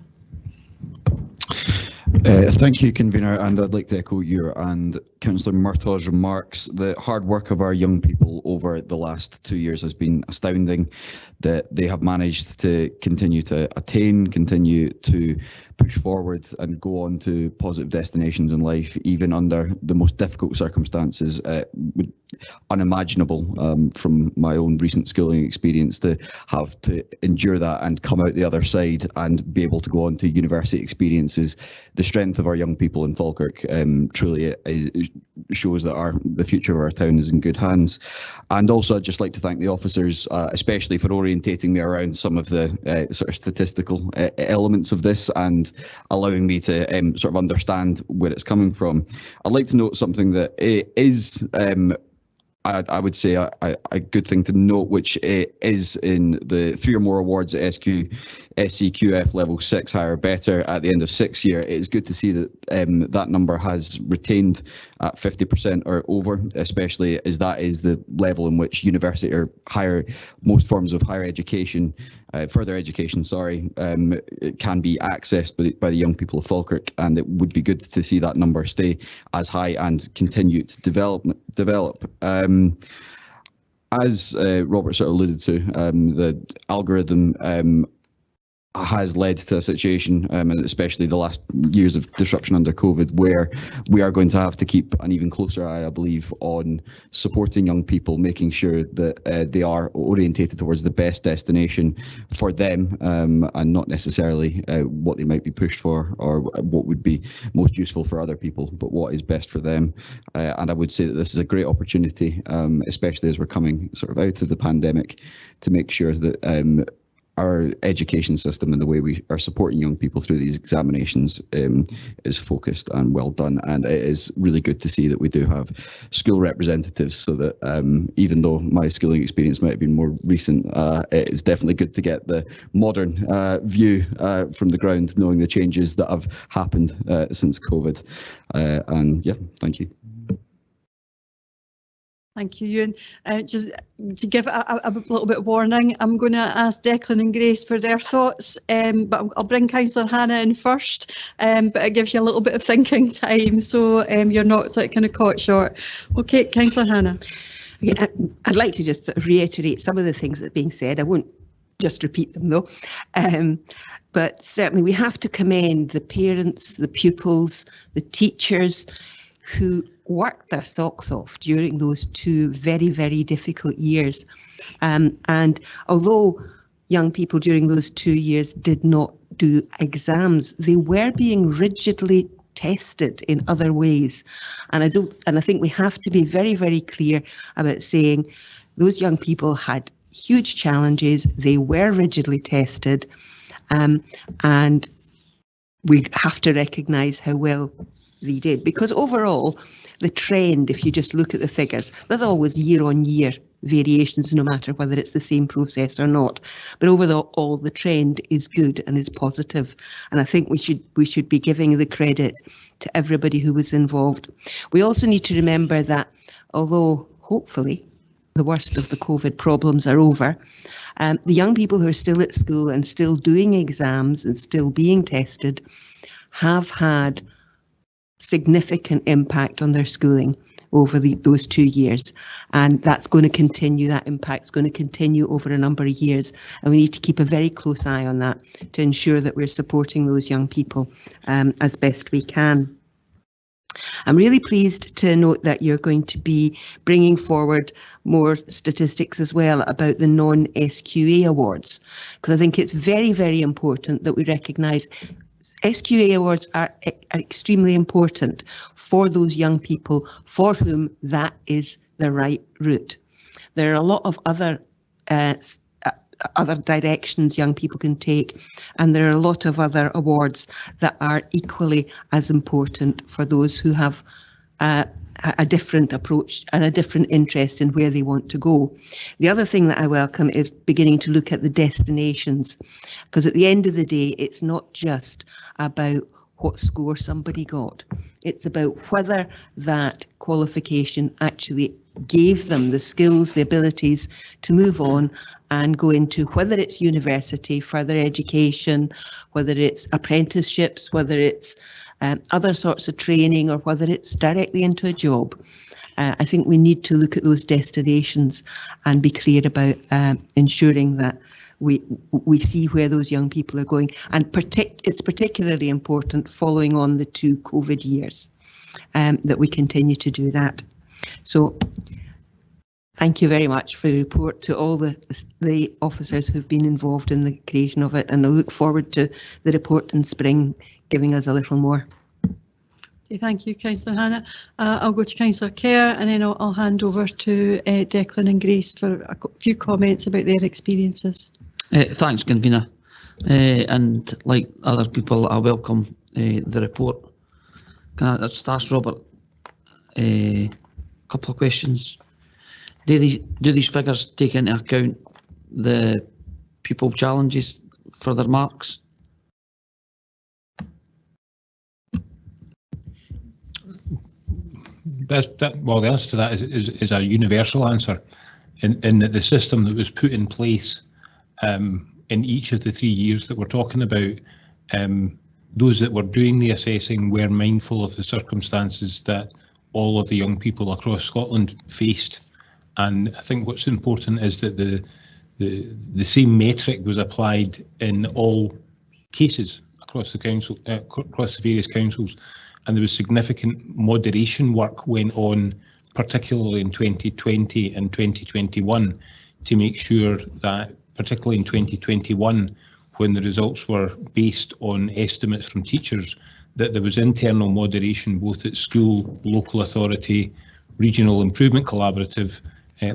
Thank you, Convener, and I'd like to echo your and Councillor Murtaugh's remarks. The hard work of our young people over the last 2 years has been astounding, that they have managed to continue to attain, continue to push forward and go on to positive destinations in life, even under the most difficult circumstances. Unimaginable from my own recent schooling experience, to have to endure that and come out the other side and be able to go on to university experiences. The strength of our young people in Falkirk truly shows that the future of our town is in good hands. And also I'd just like to thank the officers, especially for orientating me around some of the sort of statistical elements of this and allowing me to sort of understand where it's coming from. I'd like to note something that is I would say a good thing to note, which is in the 3 or more awards at SCQF level 6, higher or better, at the end of 6 year. It is good to see that that number has retained at 50% or over, especially as that is the level in which university or most forms of higher education, further education, can be accessed by the young people of Falkirk, and it would be good to see that number stay as high and continue to develop. As Robert sort of alluded to, the algorithm has led to a situation, and especially the last years of disruption under COVID, where we are going to have to keep an even closer eye, I believe, on supporting young people, making sure that they are orientated towards the best destination for them, and not necessarily what they might be pushed for or what would be most useful for other people, but what is best for them. And I would say that this is a great opportunity, especially as we're coming sort of out of the pandemic, to make sure that our education system and the way we are supporting young people through these examinations is focused and well done. And it is really good to see that we do have school representatives, so that even though my schooling experience might have been more recent, it's definitely good to get the modern view from the ground, knowing the changes that have happened since COVID. And yeah, thank you. Thank you, Ewan. Just to give a little bit of warning, I'm going to ask Declan and Grace for their thoughts, but I'll bring Councillor Hannah in first, but it gives you a little bit of thinking time, so you're not sort of kind of caught short. Okay, Councillor Hannah. Yeah, I'd like to just reiterate some of the things that are being said. I won't just repeat them though. But certainly we have to commend the parents, the pupils, the teachers who worked their socks off during those 2 very, very difficult years. And although young people during those 2 years did not do exams, they were being rigidly tested in other ways. And I think we have to be very, very clear about saying those young people had huge challenges. They were rigidly tested, and we have to recognise how well they did, because overall the trend, if you just look at the figures, there's always year-on-year variations, no matter whether it's the same process or not, but overall the trend is good and is positive, and I think we should be giving the credit to everybody who was involved. We also need to remember that although hopefully the worst of the COVID problems are over, the young people who are still at school and still doing exams and still being tested have had significant impact on their schooling over those 2 years, and that's going to continue. That impact's going to continue over a number of years, and we need to keep a very close eye on that to ensure that we're supporting those young people as best we can. I'm really pleased to note that you're going to be bringing forward more statistics as well about the non-SQA awards, because I think it's very, very important that we recognise SQA awards are extremely important for those young people for whom that is the right route. There are a lot of other directions young people can take, and there are a lot of other awards that are equally as important for those who have a different approach and a different interest in where they want to go. The other thing that I welcome is beginning to look at the destinations, because at the end of the day, it's not just about what score somebody got. It's about whether that qualification actually gave them the skills, the abilities to move on and go into, whether it's university, further education, whether it's apprenticeships, whether it's other sorts of training, or whether it's directly into a job. I think we need to look at those destinations and be clear about ensuring that we see where those young people are going. And it's particularly important following on the 2 COVID years that we continue to do that. So thank you very much for the report, to all the officers who've been involved in the creation of it, and I look forward to the report in spring giving us a little more. Okay, thank you, Councillor Hannah. I'll go to Councillor Kerr, and then I'll hand over to Declan and Grace for a few comments about their experiences. Thanks, Convener. And like other people, I welcome the report. Can I just ask Robert a couple of questions? Do these figures take into account the pupil challenges for their marks? Well, the answer to that is a universal answer, in that the system that was put in place in each of the 3 years that we're talking about, those that were doing the assessing were mindful of the circumstances that all of the young people across Scotland faced. And I think what's important is that the same metric was applied in all cases across the council, across the various councils, and there was significant moderation work went on, particularly in 2020 and 2021, to make sure that, particularly in 2021, when the results were based on estimates from teachers, that there was internal moderation both at school, local authority, regional improvement collaborative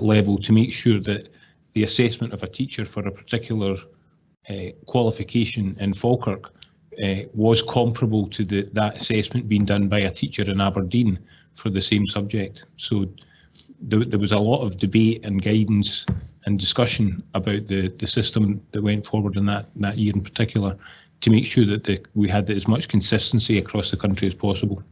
level, to make sure that the assessment of a teacher for a particular qualification in Falkirk was comparable to that assessment being done by a teacher in Aberdeen for the same subject. So there was a lot of debate and guidance and discussion about the system that went forward in that year in particular, to make sure that we had as much consistency across the country as possible.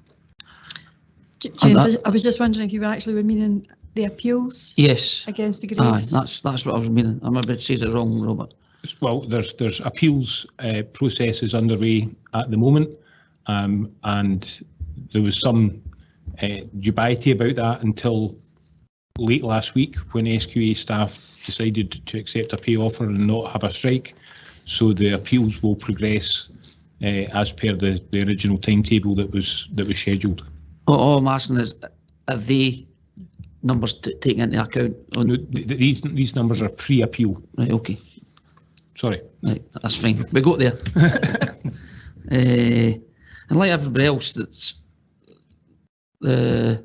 James, I was just wondering if you were meaning the appeals? Yes. Against the grades? That's what I was meaning. I maybe says it wrong, Robert. Well, there's appeals processes underway at the moment, and there was some dubiety about that until late last week, when SQA staff decided to accept a pay offer and not have a strike. So the appeals will progress as per the original timetable that was scheduled. All I'm asking is, are they numbers taken into account? No, these numbers are pre-appeal. Right, okay. Sorry. Right, that's fine. We got there. And like everybody else, that's the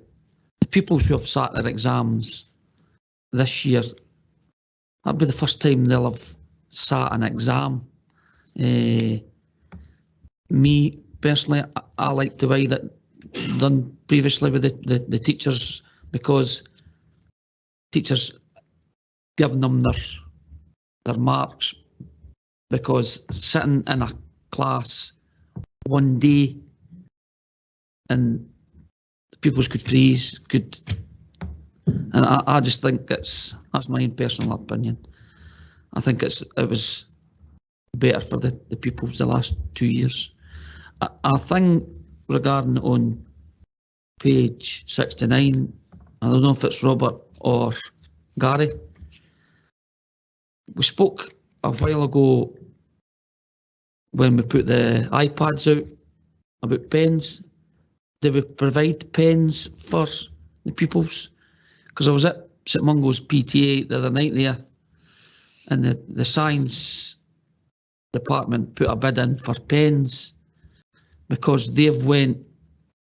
pupils who have sat their exams this year, that'll be the first time they'll have sat an exam. Me personally, I like the way that done previously with the teachers, because teachers giving them their marks, because sitting in a class one day and pupils could freeze, and I just think that's my personal opinion. I think it was better for the pupils the last 2 years. I think regarding on page 69, I don't know if it's Robert or Gary, we spoke a while ago when we put the iPads out about pens. Do we provide pens for the pupils? Because I was at St Mungo's PTA the other night there, and the science department put a bid in for pens, because they've went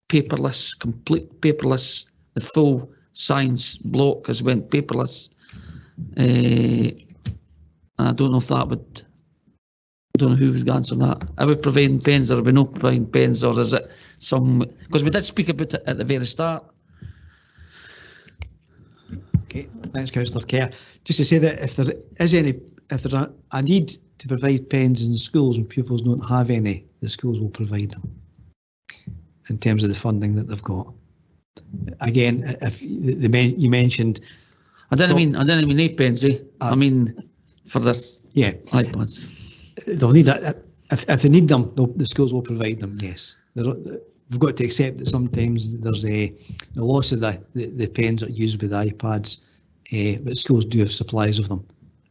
paperless, complete paperless. The full science block has went paperless. I don't know if that would, I don't know who was going to answer that. Are we providing pens, or are we not providing pens, or is it some, because we did speak about it at the very start, Okay, thanks, Councillor Kerr. Just to say that if there is a need to provide pens in the schools and pupils don't have any, the schools will provide them in terms of the funding that they've got. Again, if you mentioned, I didn't mean 8 pens, eh? I mean for their iPads. They'll need that. If they need them, the schools will provide them. Yes, we've got to accept that sometimes there's the loss of the pens that are used with the iPads, but schools do have supplies of them,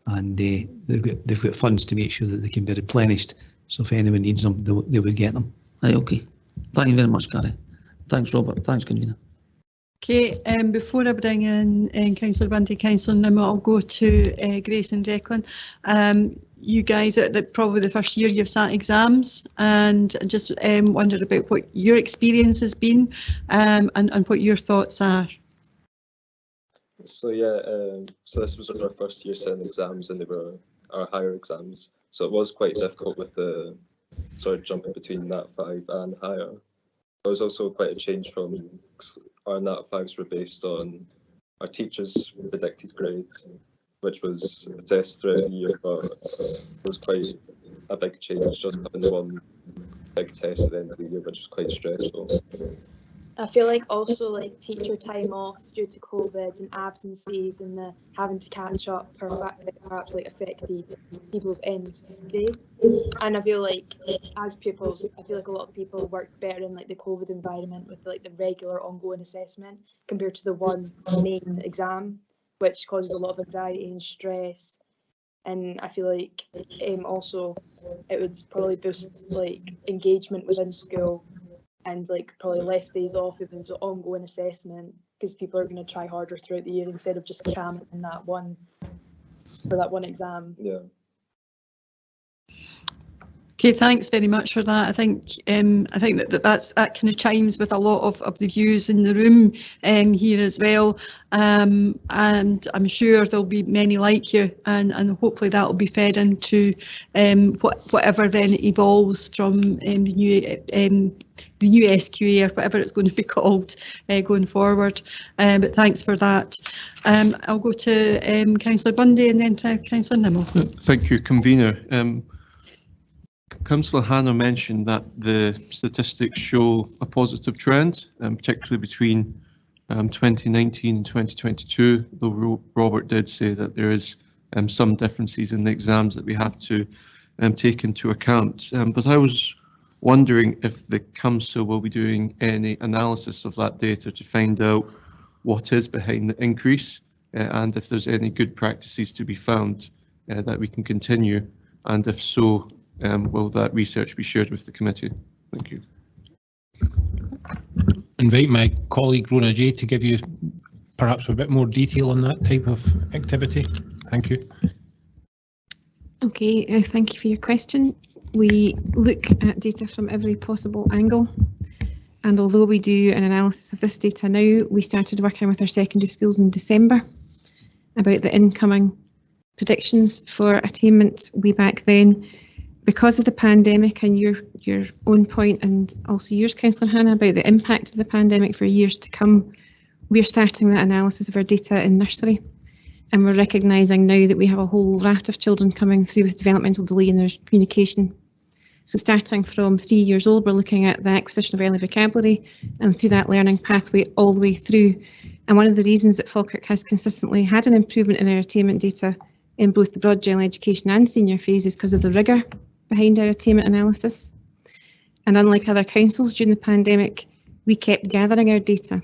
and they've got funds to make sure that they can be replenished. So if anyone needs them, they would get them. Right, okay. Thank you very much, Gary. Thanks, Robert. Thanks, Convener. Okay, before I bring in Councillor Bunty, Councillor Nimmo, I'll go to Grace and Declan. You guys, probably the first year you've sat exams, and just wondered about what your experience has been and what your thoughts are. So yeah, so this was our first year setting exams, and they were our higher exams. So it was quite difficult with the sort of jumping between Nat 5 and higher. It was also quite a change from our Nat 5s were based on our teachers' predicted grades, which was assessed throughout the year, but it was quite a big change just having the one big test at the end of the year, which was quite stressful. I feel like also like teacher time off due to COVID and absences and the having to catch up perhaps like affected people's end grade. And I feel like as pupils, I feel like a lot of people worked better in like the COVID environment with like the regular ongoing assessment compared to the one main exam, which causes a lot of anxiety and stress. And I feel like also it would probably boost like engagement within school, and like probably less days off if there's ongoing assessment, because people are going to try harder throughout the year instead of just cramming in that one for that one exam. Yeah. Okay, thanks very much for that. I think that kind of chimes with a lot of the views in the room here as well, and I'm sure there'll be many like you, and hopefully that will be fed into whatever then evolves from the new SQA or whatever it's going to be called going forward. But thanks for that. I'll go to Councillor Bundy and then to Councillor Nimmo. Thank you, Convener. Councillor Hannah mentioned that the statistics show a positive trend, particularly between 2019 and 2022, though Robert did say that there is some differences in the exams that we have to take into account. But I was wondering if the Council will be doing any analysis of that data to find out what is behind the increase, and if there's any good practices to be found that we can continue, and if so, will that research be shared with the committee? Thank you. Invite my colleague Rona J to give you perhaps a bit more detail on that type of activity. Thank you. Okay, thank you for your question. We look at data from every possible angle, and although we do an analysis of this data now, we started working with our secondary schools in December about the incoming predictions for attainment way back then. Because of the pandemic and your own point, and also yours, Councillor Hannah, about the impact of the pandemic for years to come, we're starting that analysis of our data in nursery, and we're recognising now that we have a whole raft of children coming through with developmental delay in their communication. So starting from 3 years old, we're looking at the acquisition of early vocabulary and through that learning pathway all the way through. And one of the reasons that Falkirk has consistently had an improvement in our attainment data in both the broad general education and senior phase is because of the rigour behind our attainment analysis. And unlike other councils during the pandemic, we kept gathering our data.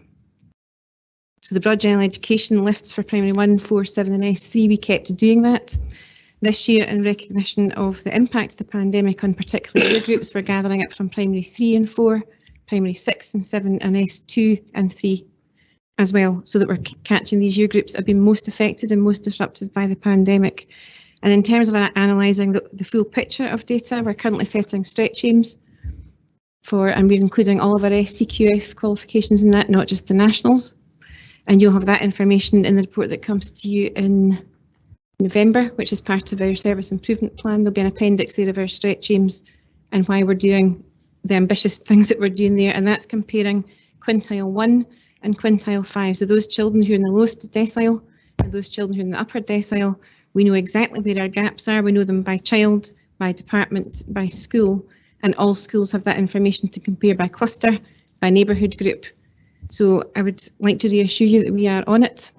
So the broad general education lifts for primary 1, 4, 7 and S3, we kept doing that. This year, in recognition of the impact of the pandemic on particular year groups, we're gathering it from primary 3 and 4, primary 6 and 7 and S2 and 3 as well, so that we're catching these year groups that have been most affected and most disrupted by the pandemic. And in terms of analysing the full picture of data, we're currently setting stretch aims for, and we're including all of our SCQF qualifications in that, not just the nationals. And you'll have that information in the report that comes to you in November, which is part of our service improvement plan. There'll be an appendix there of our stretch aims and why we're doing the ambitious things that we're doing there. And that's comparing quintile 1 and quintile 5. So those children who are in the lowest decile and those children who are in the upper decile, we know exactly where our gaps are. We know them by child, by department, by school, and all schools have that information to compare by cluster, by neighbourhood group. So I would like to reassure you that we are on it,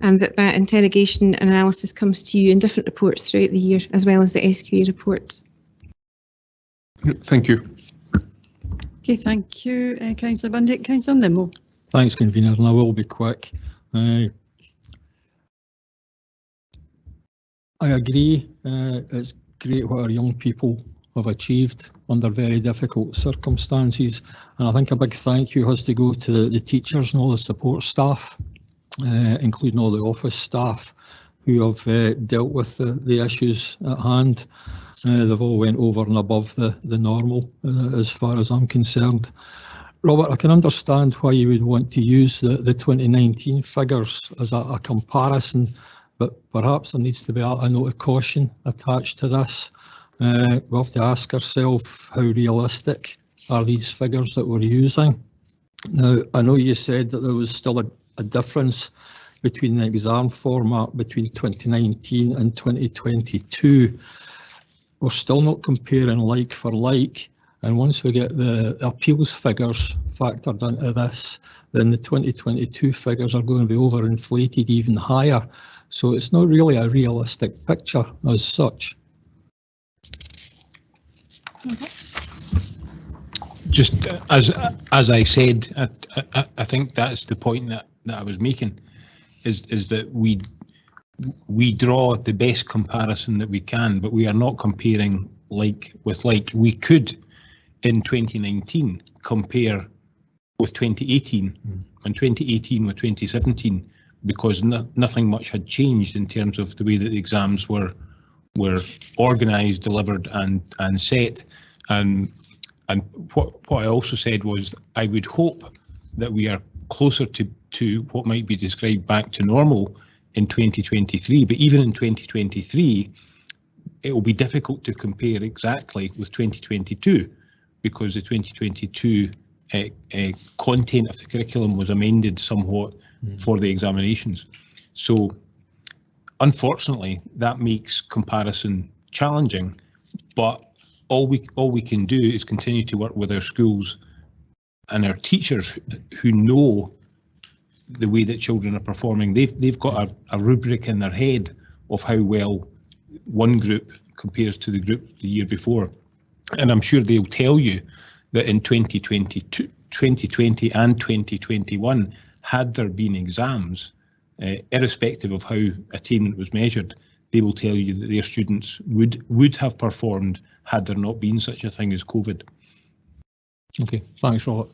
and that interrogation and analysis comes to you in different reports throughout the year, as well as the SQA report. Thank you. Okay, thank you, Councillor Bundy. Councillor Nimmo. Thanks, Convener, and I will be quick. I agree, it's great what our young people have achieved under very difficult circumstances, and I think a big thank you has to go to the teachers and all the support staff, including all the office staff who have dealt with the issues at hand. They've all went over and above the normal as far as I'm concerned. Robert, I can understand why you would want to use the 2019 figures as a comparison, but perhaps there needs to be a note of caution attached to this. We have to ask ourselves, how realistic are these figures that we're using? Now, I know you said that there was still a difference between the exam format between 2019 and 2022. We're still not comparing like for like, and once we get the appeals figures factored into this, then the 2022 figures are going to be overinflated even higher. So it's not really a realistic picture as such. Just as I said, I think that's the point that I was making, is that we draw the best comparison that we can, but we are not comparing like with like. We could, in 2019, compare with 2018 and 2018 with 2017, because nothing much had changed in terms of the way that the exams were organised, delivered and set. And what I also said was I would hope that we are closer to what might be described back to normal in 2023, but even in 2023 it will be difficult to compare exactly with 2022, because the 2022 content of the curriculum was amended somewhat for the examinations. So unfortunately that makes comparison challenging, but all we can do is continue to work with our schools and our teachers who know the way that children are performing. They've got a rubric in their head of how well one group compares to the group the year before, and I'm sure they'll tell you that in 2020 and 2021, had there been exams, irrespective of how attainment was measured, they will tell you that their students would have performed had there not been such a thing as COVID. Okay, thanks, Robert.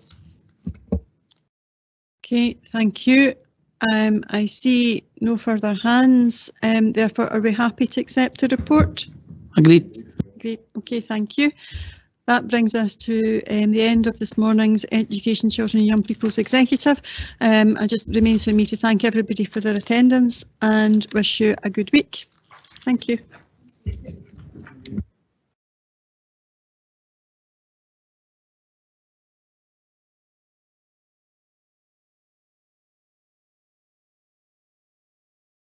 Okay, thank you. I see no further hands. Therefore, are we happy to accept the report? Agreed. Great. Okay, thank you. That brings us to the end of this morning's Education, Children and Young People's Executive. It just remains for me to thank everybody for their attendance and wish you a good week. Thank you.